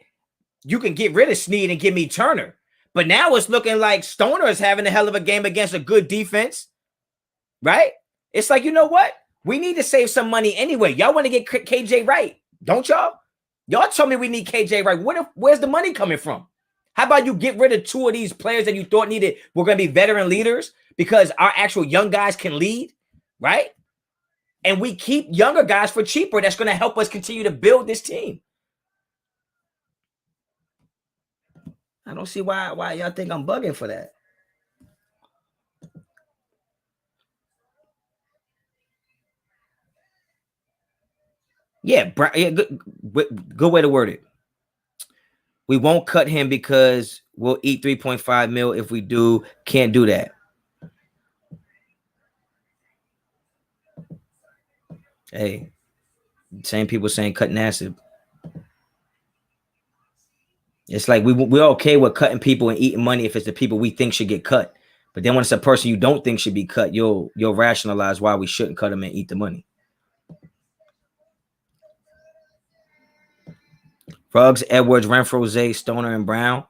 you can get rid of Snead and give me Turner. But now it's looking like Stoner is having a hell of a game against a good defense, right? It's like, you know what? We need to save some money anyway. Y'all want to get KJ Wright, don't y'all? Y'all told me we need KJ Wright. Where's the money coming from? How about you get rid of two of these players that you thought needed were going to be veteran leaders because our actual young guys can lead, right? And we keep younger guys for cheaper. That's going to help us continue to build this team. I don't see why y'all think I'm bugging for that. Yeah, good way to word it. We won't cut him because we'll eat 3.5 mil if we do. Can't do that. Hey, same people saying cut Nassib. It's like we're okay with cutting people and eating money if it's the people we think should get cut. But then when it's a person you don't think should be cut, you'll rationalize why we shouldn't cut them and eat the money. Ruggs, Edwards, Renfro, Zay, Stoner, and Brown.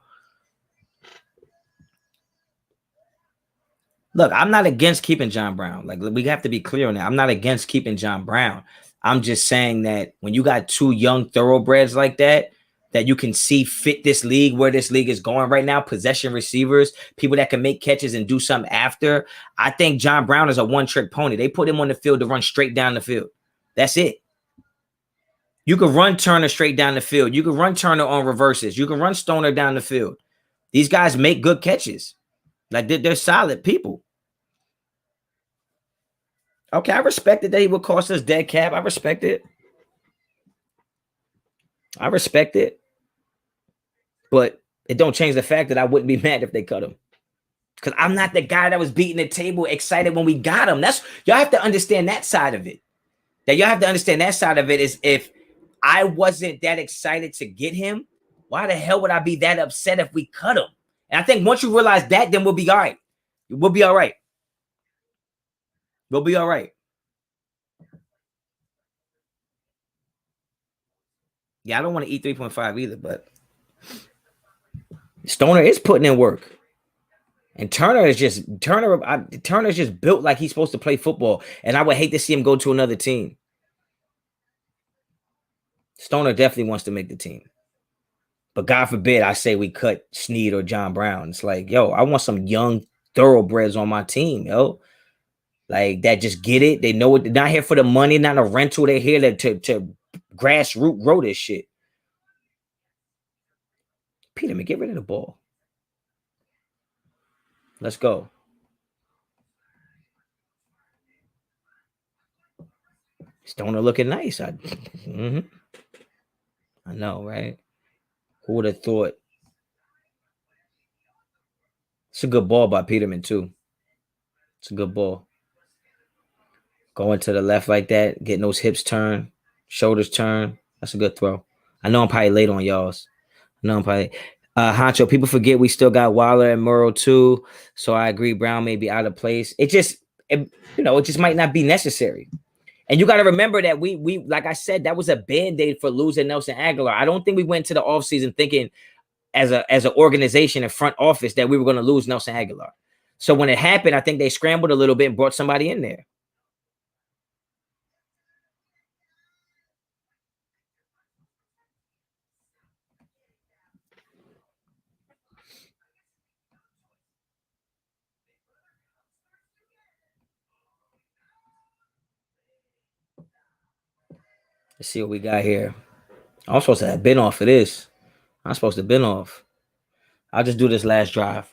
Look, I'm not against keeping John Brown. Like, we have to be clear on that. I'm not against keeping John Brown. I'm just saying that when you got two young thoroughbreds like that you can see fit this league, where this league is going right now, possession receivers, people that can make catches and do something after. I think John Brown is a one-trick pony. They put him on the field to run straight down the field. That's it. You can run Turner straight down the field. You can run Turner on reverses. You can run Stoner down the field. These guys make good catches. Like, they're solid people. Okay, I respect it that he would cost us dead cap. I respect it. I respect it. But it don't change the fact that I wouldn't be mad if they cut him. Because I'm not the guy that was beating the table excited when we got him. That's y'all have to understand that side of it. That y'all have to understand that side of it is if I wasn't that excited to get him, why the hell would I be that upset if we cut him? And I think once you realize that, then we'll be all right. We'll be all right. We'll be all right. Yeah, I don't want to eat 3.5 either, but Stoner is putting in work. And Turner's just built like he's supposed to play football. And I would hate to see him go to another team. Stoner definitely wants to make the team. But God forbid I say we cut Snead or John Brown. It's like, yo, I want some young thoroughbreds on my team, yo. Like, that just get it. They know it. They're not here for the money, not a rental. They're here to grassroots grow this shit. Peterman, get rid of the ball. Let's go. Stoner looking nice. I know, right? Who would have thought? It's a good ball by Peterman, too. It's a good ball. Going to the left like that, getting those hips turn, shoulders turn. That's a good throw. I know I'm probably late on y'all's. I know I'm probably Honcho. People forget we still got Waller and Murrow too. So I agree, Brown may be out of place. It just might not be necessary. And you got to remember that we like I said, that was a band-aid for losing Nelson Aguilar. I don't think we went to the offseason thinking as an organization and front office that we were going to lose Nelson Aguilar. So when it happened, I think they scrambled a little bit and brought somebody in there. Let's see what we got here. I'm supposed to have been off of this. I'm supposed to have been off. I'll just do this last drive.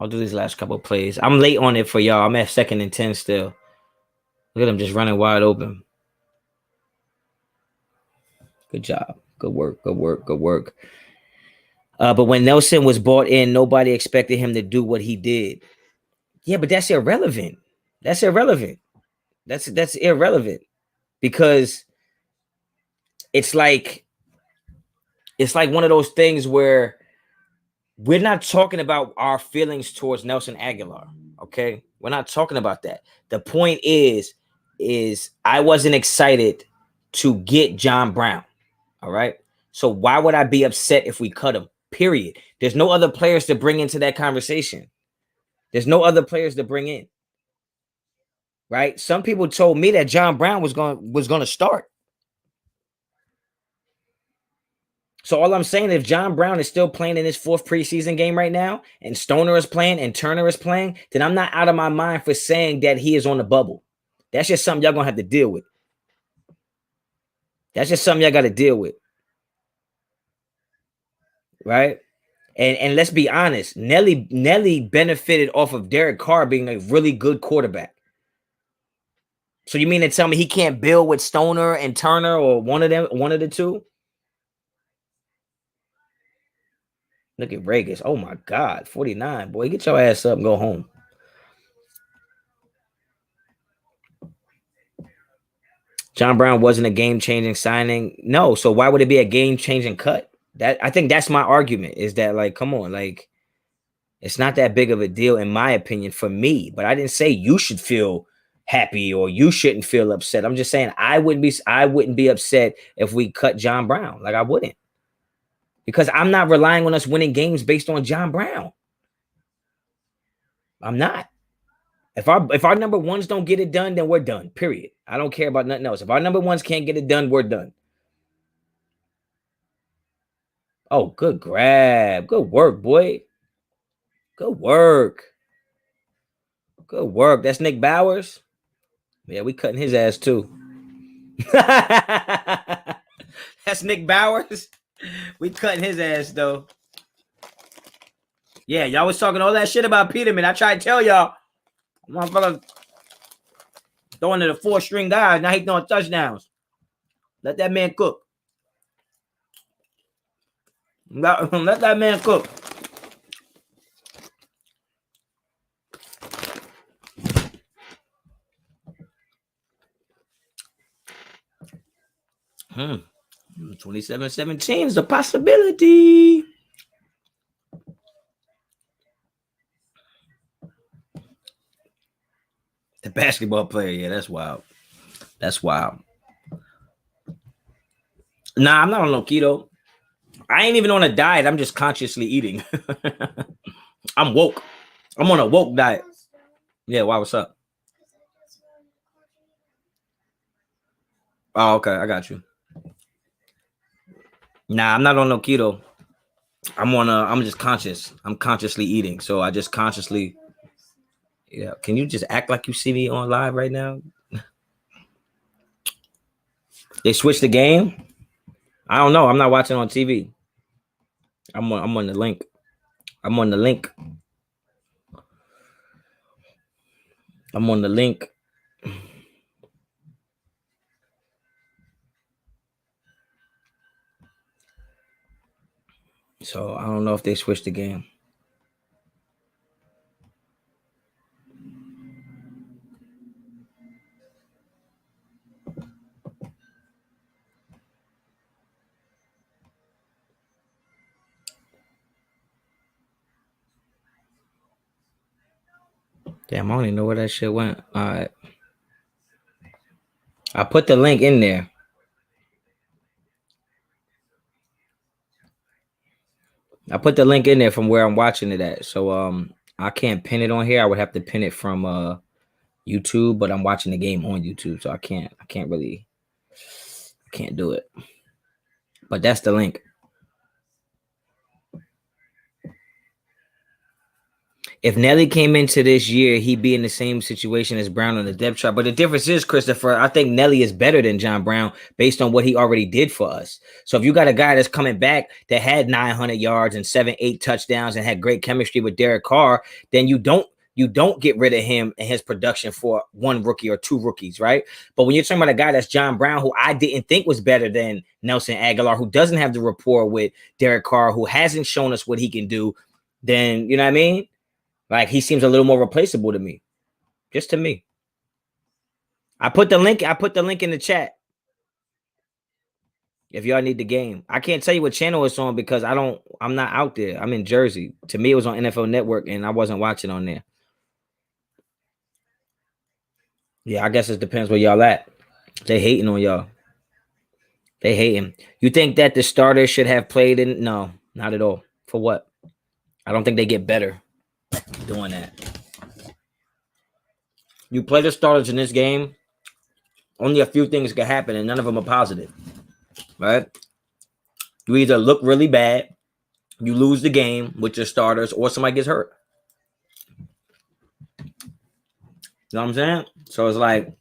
I'll do these last couple of plays. I'm late on it for y'all. I'm at 2nd and 10 still. Look at him just running wide open. Good job. Good work. Good work. Good work. But when Nelson was brought in, nobody expected him to do what he did. Yeah, but that's irrelevant. That's irrelevant. That's irrelevant because it's like one of those things where we're not talking about our feelings towards Nelson Aguilar. Okay, we're not talking about that. The point is I wasn't excited to get John Brown. All right. So why would I be upset if we cut him? Period. There's no other players to bring into that conversation. There's no other players to bring in. Right? Some people told me that John Brown was going to start. So all I'm saying, if John Brown is still playing in his 4th preseason game right now, and Stoner is playing and Turner is playing, then I'm not out of my mind for saying that he is on the bubble. That's just something y'all gonna have to deal with. That's just something y'all got to deal with. Right? And let's be honest, Nelly benefited off of Derek Carr being a really good quarterback. So you mean to tell me he can't build with Stoner and Turner or one of the two? Look at Vegas. Oh my God, 49. Boy, get your ass up and go home. John Brown wasn't a game-changing signing. No, so why would it be a game-changing cut? That I think that's my argument, is that, like, come on, like, it's not that big of a deal in my opinion for me. But I didn't say you should feel happy or you shouldn't feel upset. I'm just saying I wouldn't be upset if we cut John Brown. Like, I wouldn't. Because I'm not relying on us winning games based on John Brown. I'm not. If our number ones don't get it done, then we're done. Period. I don't care about nothing else. If our number ones can't get it done, we're done. Oh, good grab. Good work, boy. Good work. Good work. That's Nick Bowers. Yeah, we cutting his ass too. That's Nick Bowers. We cutting his ass though. Yeah, y'all was talking all that shit about Peterman. I tried to tell y'all, motherfucker throwing to the 4-string guys. Now he throwing touchdowns. Let that man cook. Let that man cook. — 27-17 is a possibility. The basketball player, yeah, that's wild. That's wild. Nah, I'm not on no keto. I ain't even on a diet. I'm just consciously eating. I'm woke. I'm on a woke diet. Yeah, why? What's up? Oh, okay, I got you. Nah, I'm not on no keto. I'm just conscious. I'm consciously eating. So I just consciously. Yeah. Can you just act like you see me on live right now? They switched the game. I don't know. I'm not watching on TV. I'm on the link. I'm on the link. I'm on the link. So I don't know if they switched the game. Damn, I don't even know where that shit went. All right. I put the link in there. I put the link in there from where I'm watching it at. So I can't pin it on here. I would have to pin it from YouTube, but I'm watching the game on YouTube, so I can't do it. But that's the link. If Nelly came into this year, he'd be in the same situation as Brown on the depth chart. But the difference is, Christopher, I think Nelly is better than John Brown based on what he already did for us. So if you got a guy that's coming back that had 900 yards and 7-8 touchdowns and had great chemistry with Derek Carr, then you don't get rid of him and his production for one rookie or two rookies, right? But when you're talking about a guy that's John Brown, who I didn't think was better than Nelson Aguilar, who doesn't have the rapport with Derek Carr, who hasn't shown us what he can do, then you know what I mean? Like, he seems a little more replaceable to me. Just to me. I put the link in the chat. If y'all need the game. I can't tell you what channel it's on because I'm not out there. I'm in Jersey. To me, it was on NFL Network and I wasn't watching on there. Yeah, I guess it depends where y'all at. They hating on y'all. They hating. You think that the starters should have played in? No, not at all. For what? I don't think they get better doing that. You play the starters in this game, only a few things can happen, and none of them are positive, right? You either look really bad, you lose the game with your starters, or somebody gets hurt. You know what I'm saying? So it's like,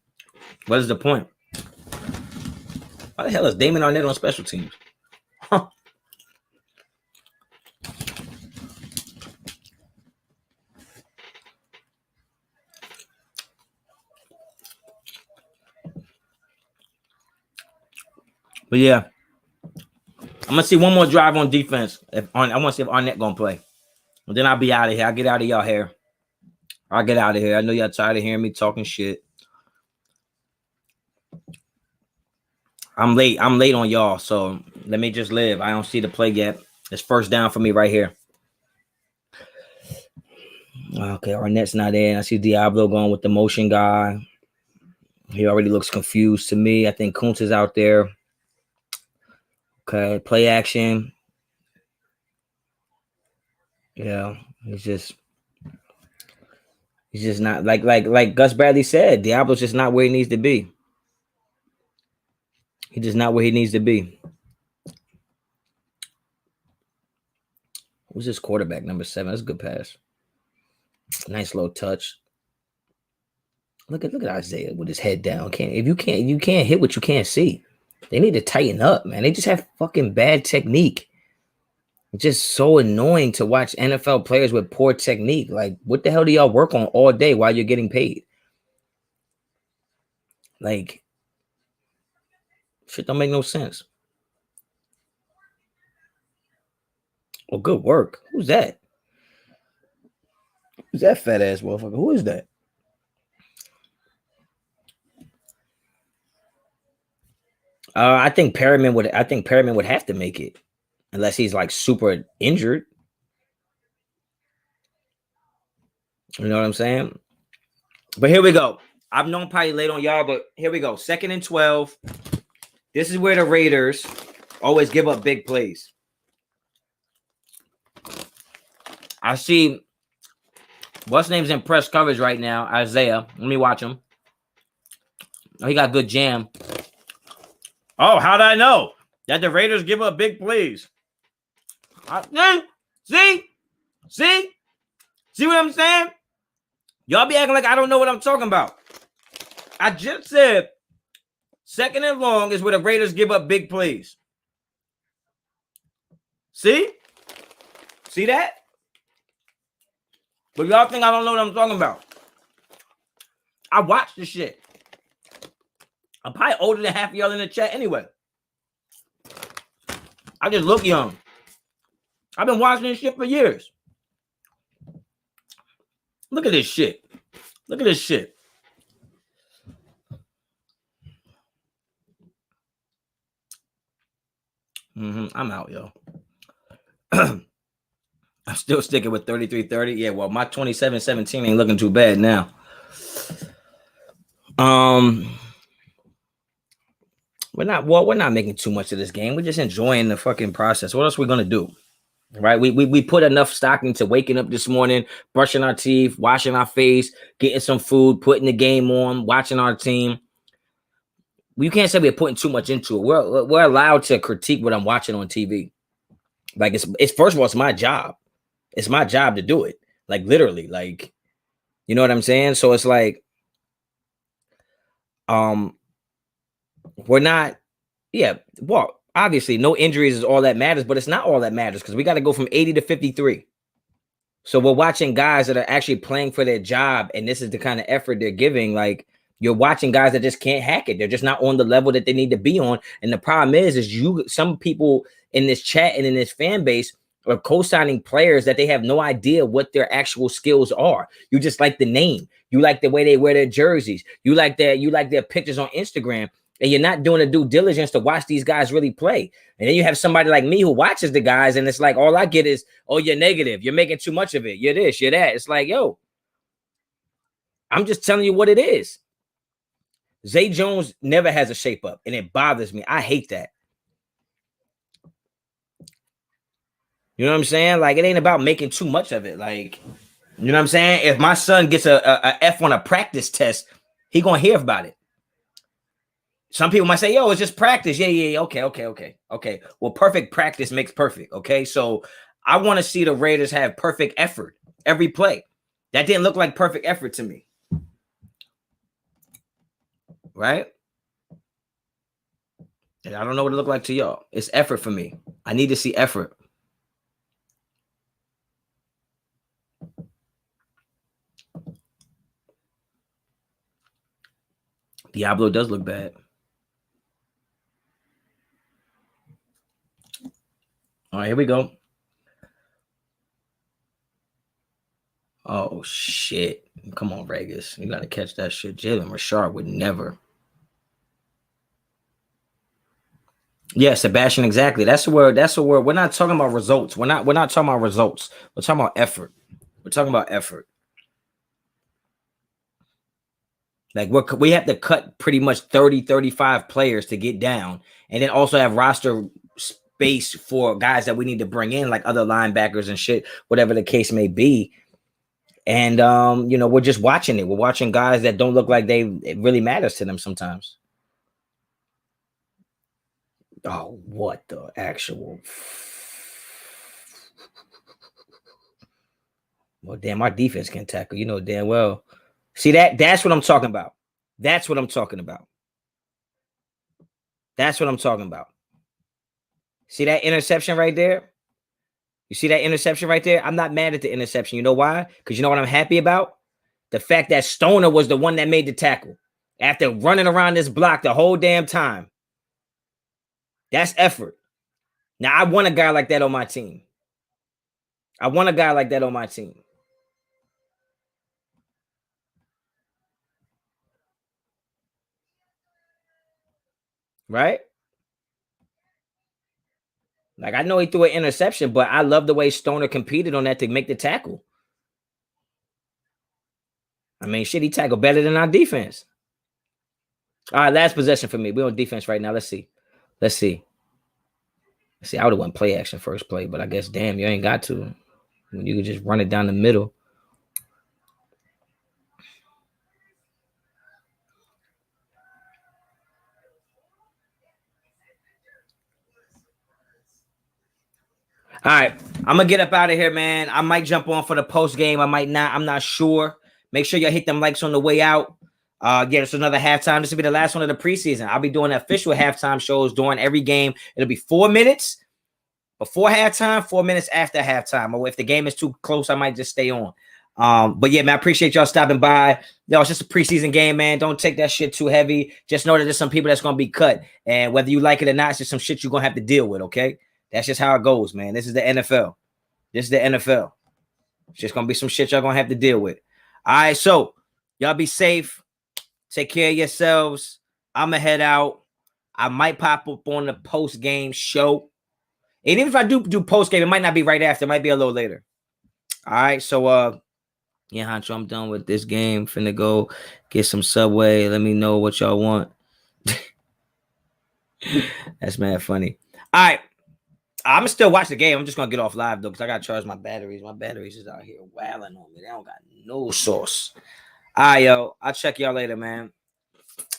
what is the point? Why the hell is Damon Arnett on special teams? Huh. But yeah, I'm gonna see one more drive on defense. I want to see if Arnett gonna play, and then I'll be out of here. I'll get out of y'all hair. I'll get out of here. I know y'all tired of hearing me talking shit. I'm late on y'all, so let me just live. I don't see the play yet. It's first down for me right here. Okay, Arnett's not in. I see Diablo going with the motion guy. He already looks confused to me. I think Kuntz is out there. Okay, play action. Yeah, he's just not like Gus Bradley said. Diablo's just not where he needs to be. He's just not where he needs to be. Who's this quarterback? Number 7. That's a good pass. Nice low touch. Look at Isaiah with his head down. You can't hit what you can't see. They need to tighten up, man. They just have fucking bad technique. It's just so annoying to watch NFL players with poor technique. Like, what the hell do y'all work on all day while you're getting paid? Like, shit don't make no sense. Well, good work. Who's that? Who's that fat ass motherfucker? Who is that? I think Perriman would have to make it unless he's like super injured. You know what I'm saying? But here we go. I've known probably late on y'all, but here we go. 2nd and 12. This is where the Raiders always give up big plays. I see what's name's in press coverage right now, Isaiah. Let me watch him. Oh, he got good jam. Oh, how did I know that the Raiders give up big plays? See what I'm saying? Y'all be acting like I don't know what I'm talking about. I just said 2nd and long is where the Raiders give up big plays. See that? But y'all think I don't know what I'm talking about. I watched the shit. I'm probably older than half of y'all in the chat anyway. I just look young. I've been watching this shit for years. Look at this shit. Look at this shit. I'm out, yo. I'm still sticking with 33-30. Yeah, well, my 27-17 ain't looking too bad now. We're not making too much of this game. We're just enjoying the fucking process. What else are we gonna do? Right? We put enough stock into waking up this morning, brushing our teeth, washing our face, getting some food, putting the game on, watching our team. You can't say we're putting too much into it. We're allowed to critique what I'm watching on TV. Like it's first of all, it's my job. It's my job to do it. Like literally, like, you know what I'm saying? So it's like, we're not, yeah, well, obviously no injuries is all that matters, but it's not all that matters because we got to go from 80 to 53. So we're watching guys that are actually playing for their job, and this is the kind of effort they're giving. Like, you're watching guys that just can't hack it. They're just not on the level that they need to be on. And the problem is some people in this chat and in this fan base are co-signing players that they have no idea what their actual skills are. You just like the name. You like the way they wear their jerseys. You like their pictures on Instagram. And you're not doing the due diligence to watch these guys really play. And then you have somebody like me who watches the guys, and it's like, all I get is, oh, you're negative. You're making too much of it. You're this, you're that. It's like, yo, I'm just telling you what it is. Zay Jones never has a shape up, and it bothers me. I hate that. You know what I'm saying? Like, it ain't about making too much of it. Like, you know what I'm saying? If my son gets a F on a practice test, he gonna hear about it. Some people might say, yo, it's just practice. Yeah. Okay. Well, perfect practice makes perfect. Okay. So I want to see the Raiders have perfect effort every play. That didn't look like perfect effort to me. Right? And I don't know what it looked like to y'all. It's effort for me. I need to see effort. Diablo does look bad. All right, here we go. Oh, shit. Come on, Vegas. You got to catch that shit. Jalen Richard would never. Yeah, Sebastian, exactly. That's the word. That's the word. We're not talking about results. We're not talking about results. We're talking about effort. We're talking about effort. Like, we have to cut pretty much 30, 35 players to get down, and then also have roster space for guys that we need to bring in, like other linebackers and shit, whatever the case may be. And we're just watching it. We're watching guys that don't look like it really matters to them sometimes. Oh, what the actual? Well, damn, our defense can tackle. You know damn well. See that's what I'm talking about. That's what I'm talking about. That's what I'm talking about. See that interception right there? You see that interception right there? I'm not mad at the interception. You know why? Because you know what I'm happy about? The fact that Stoner was the one that made the tackle after running around this block the whole damn time. That's effort. Now, I want a guy like that on my team. I want a guy like that on my team. Right? Like, I know he threw an interception, but I love the way Stoner competed on that to make the tackle. I mean, shit, he tackled better than our defense. All right, last possession for me. We're on defense right now. Let's see. I would have went play action first play, but I guess, damn, you ain't got to. You could just run it down the middle. All right, I'm gonna get up out of here, man. I might jump on for the post game. I might not. I'm not sure. Make sure y'all hit them likes on the way out. It's another halftime. This will be the last one of the preseason. I'll be doing official halftime shows during every game. It'll be 4 minutes before halftime, 4 minutes after halftime. Or if the game is too close, I might just stay on. But yeah, man, I appreciate y'all stopping by. Yo, it's just a preseason game, man. Don't take that shit too heavy. Just know that there's some people that's gonna be cut, and whether you like it or not, it's just some shit you're gonna have to deal with. Okay, that's just how it goes, man. This is the NFL. This is the NFL. It's just gonna be some shit y'all gonna have to deal with. All right, so y'all be safe. Take care of yourselves. I'ma head out. I might pop up on the post game show. And even if I do post game, it might not be right after. It might be a little later. All right, so yeah, Honcho, I'm done with this game. Finna go get some Subway. Let me know what y'all want. That's mad funny. All right. I'm still watch the game. I'm just gonna get off live though, because I gotta charge my batteries. My batteries is out here wailing on me. They don't got no sauce. All right, yo. I'll check y'all later, man.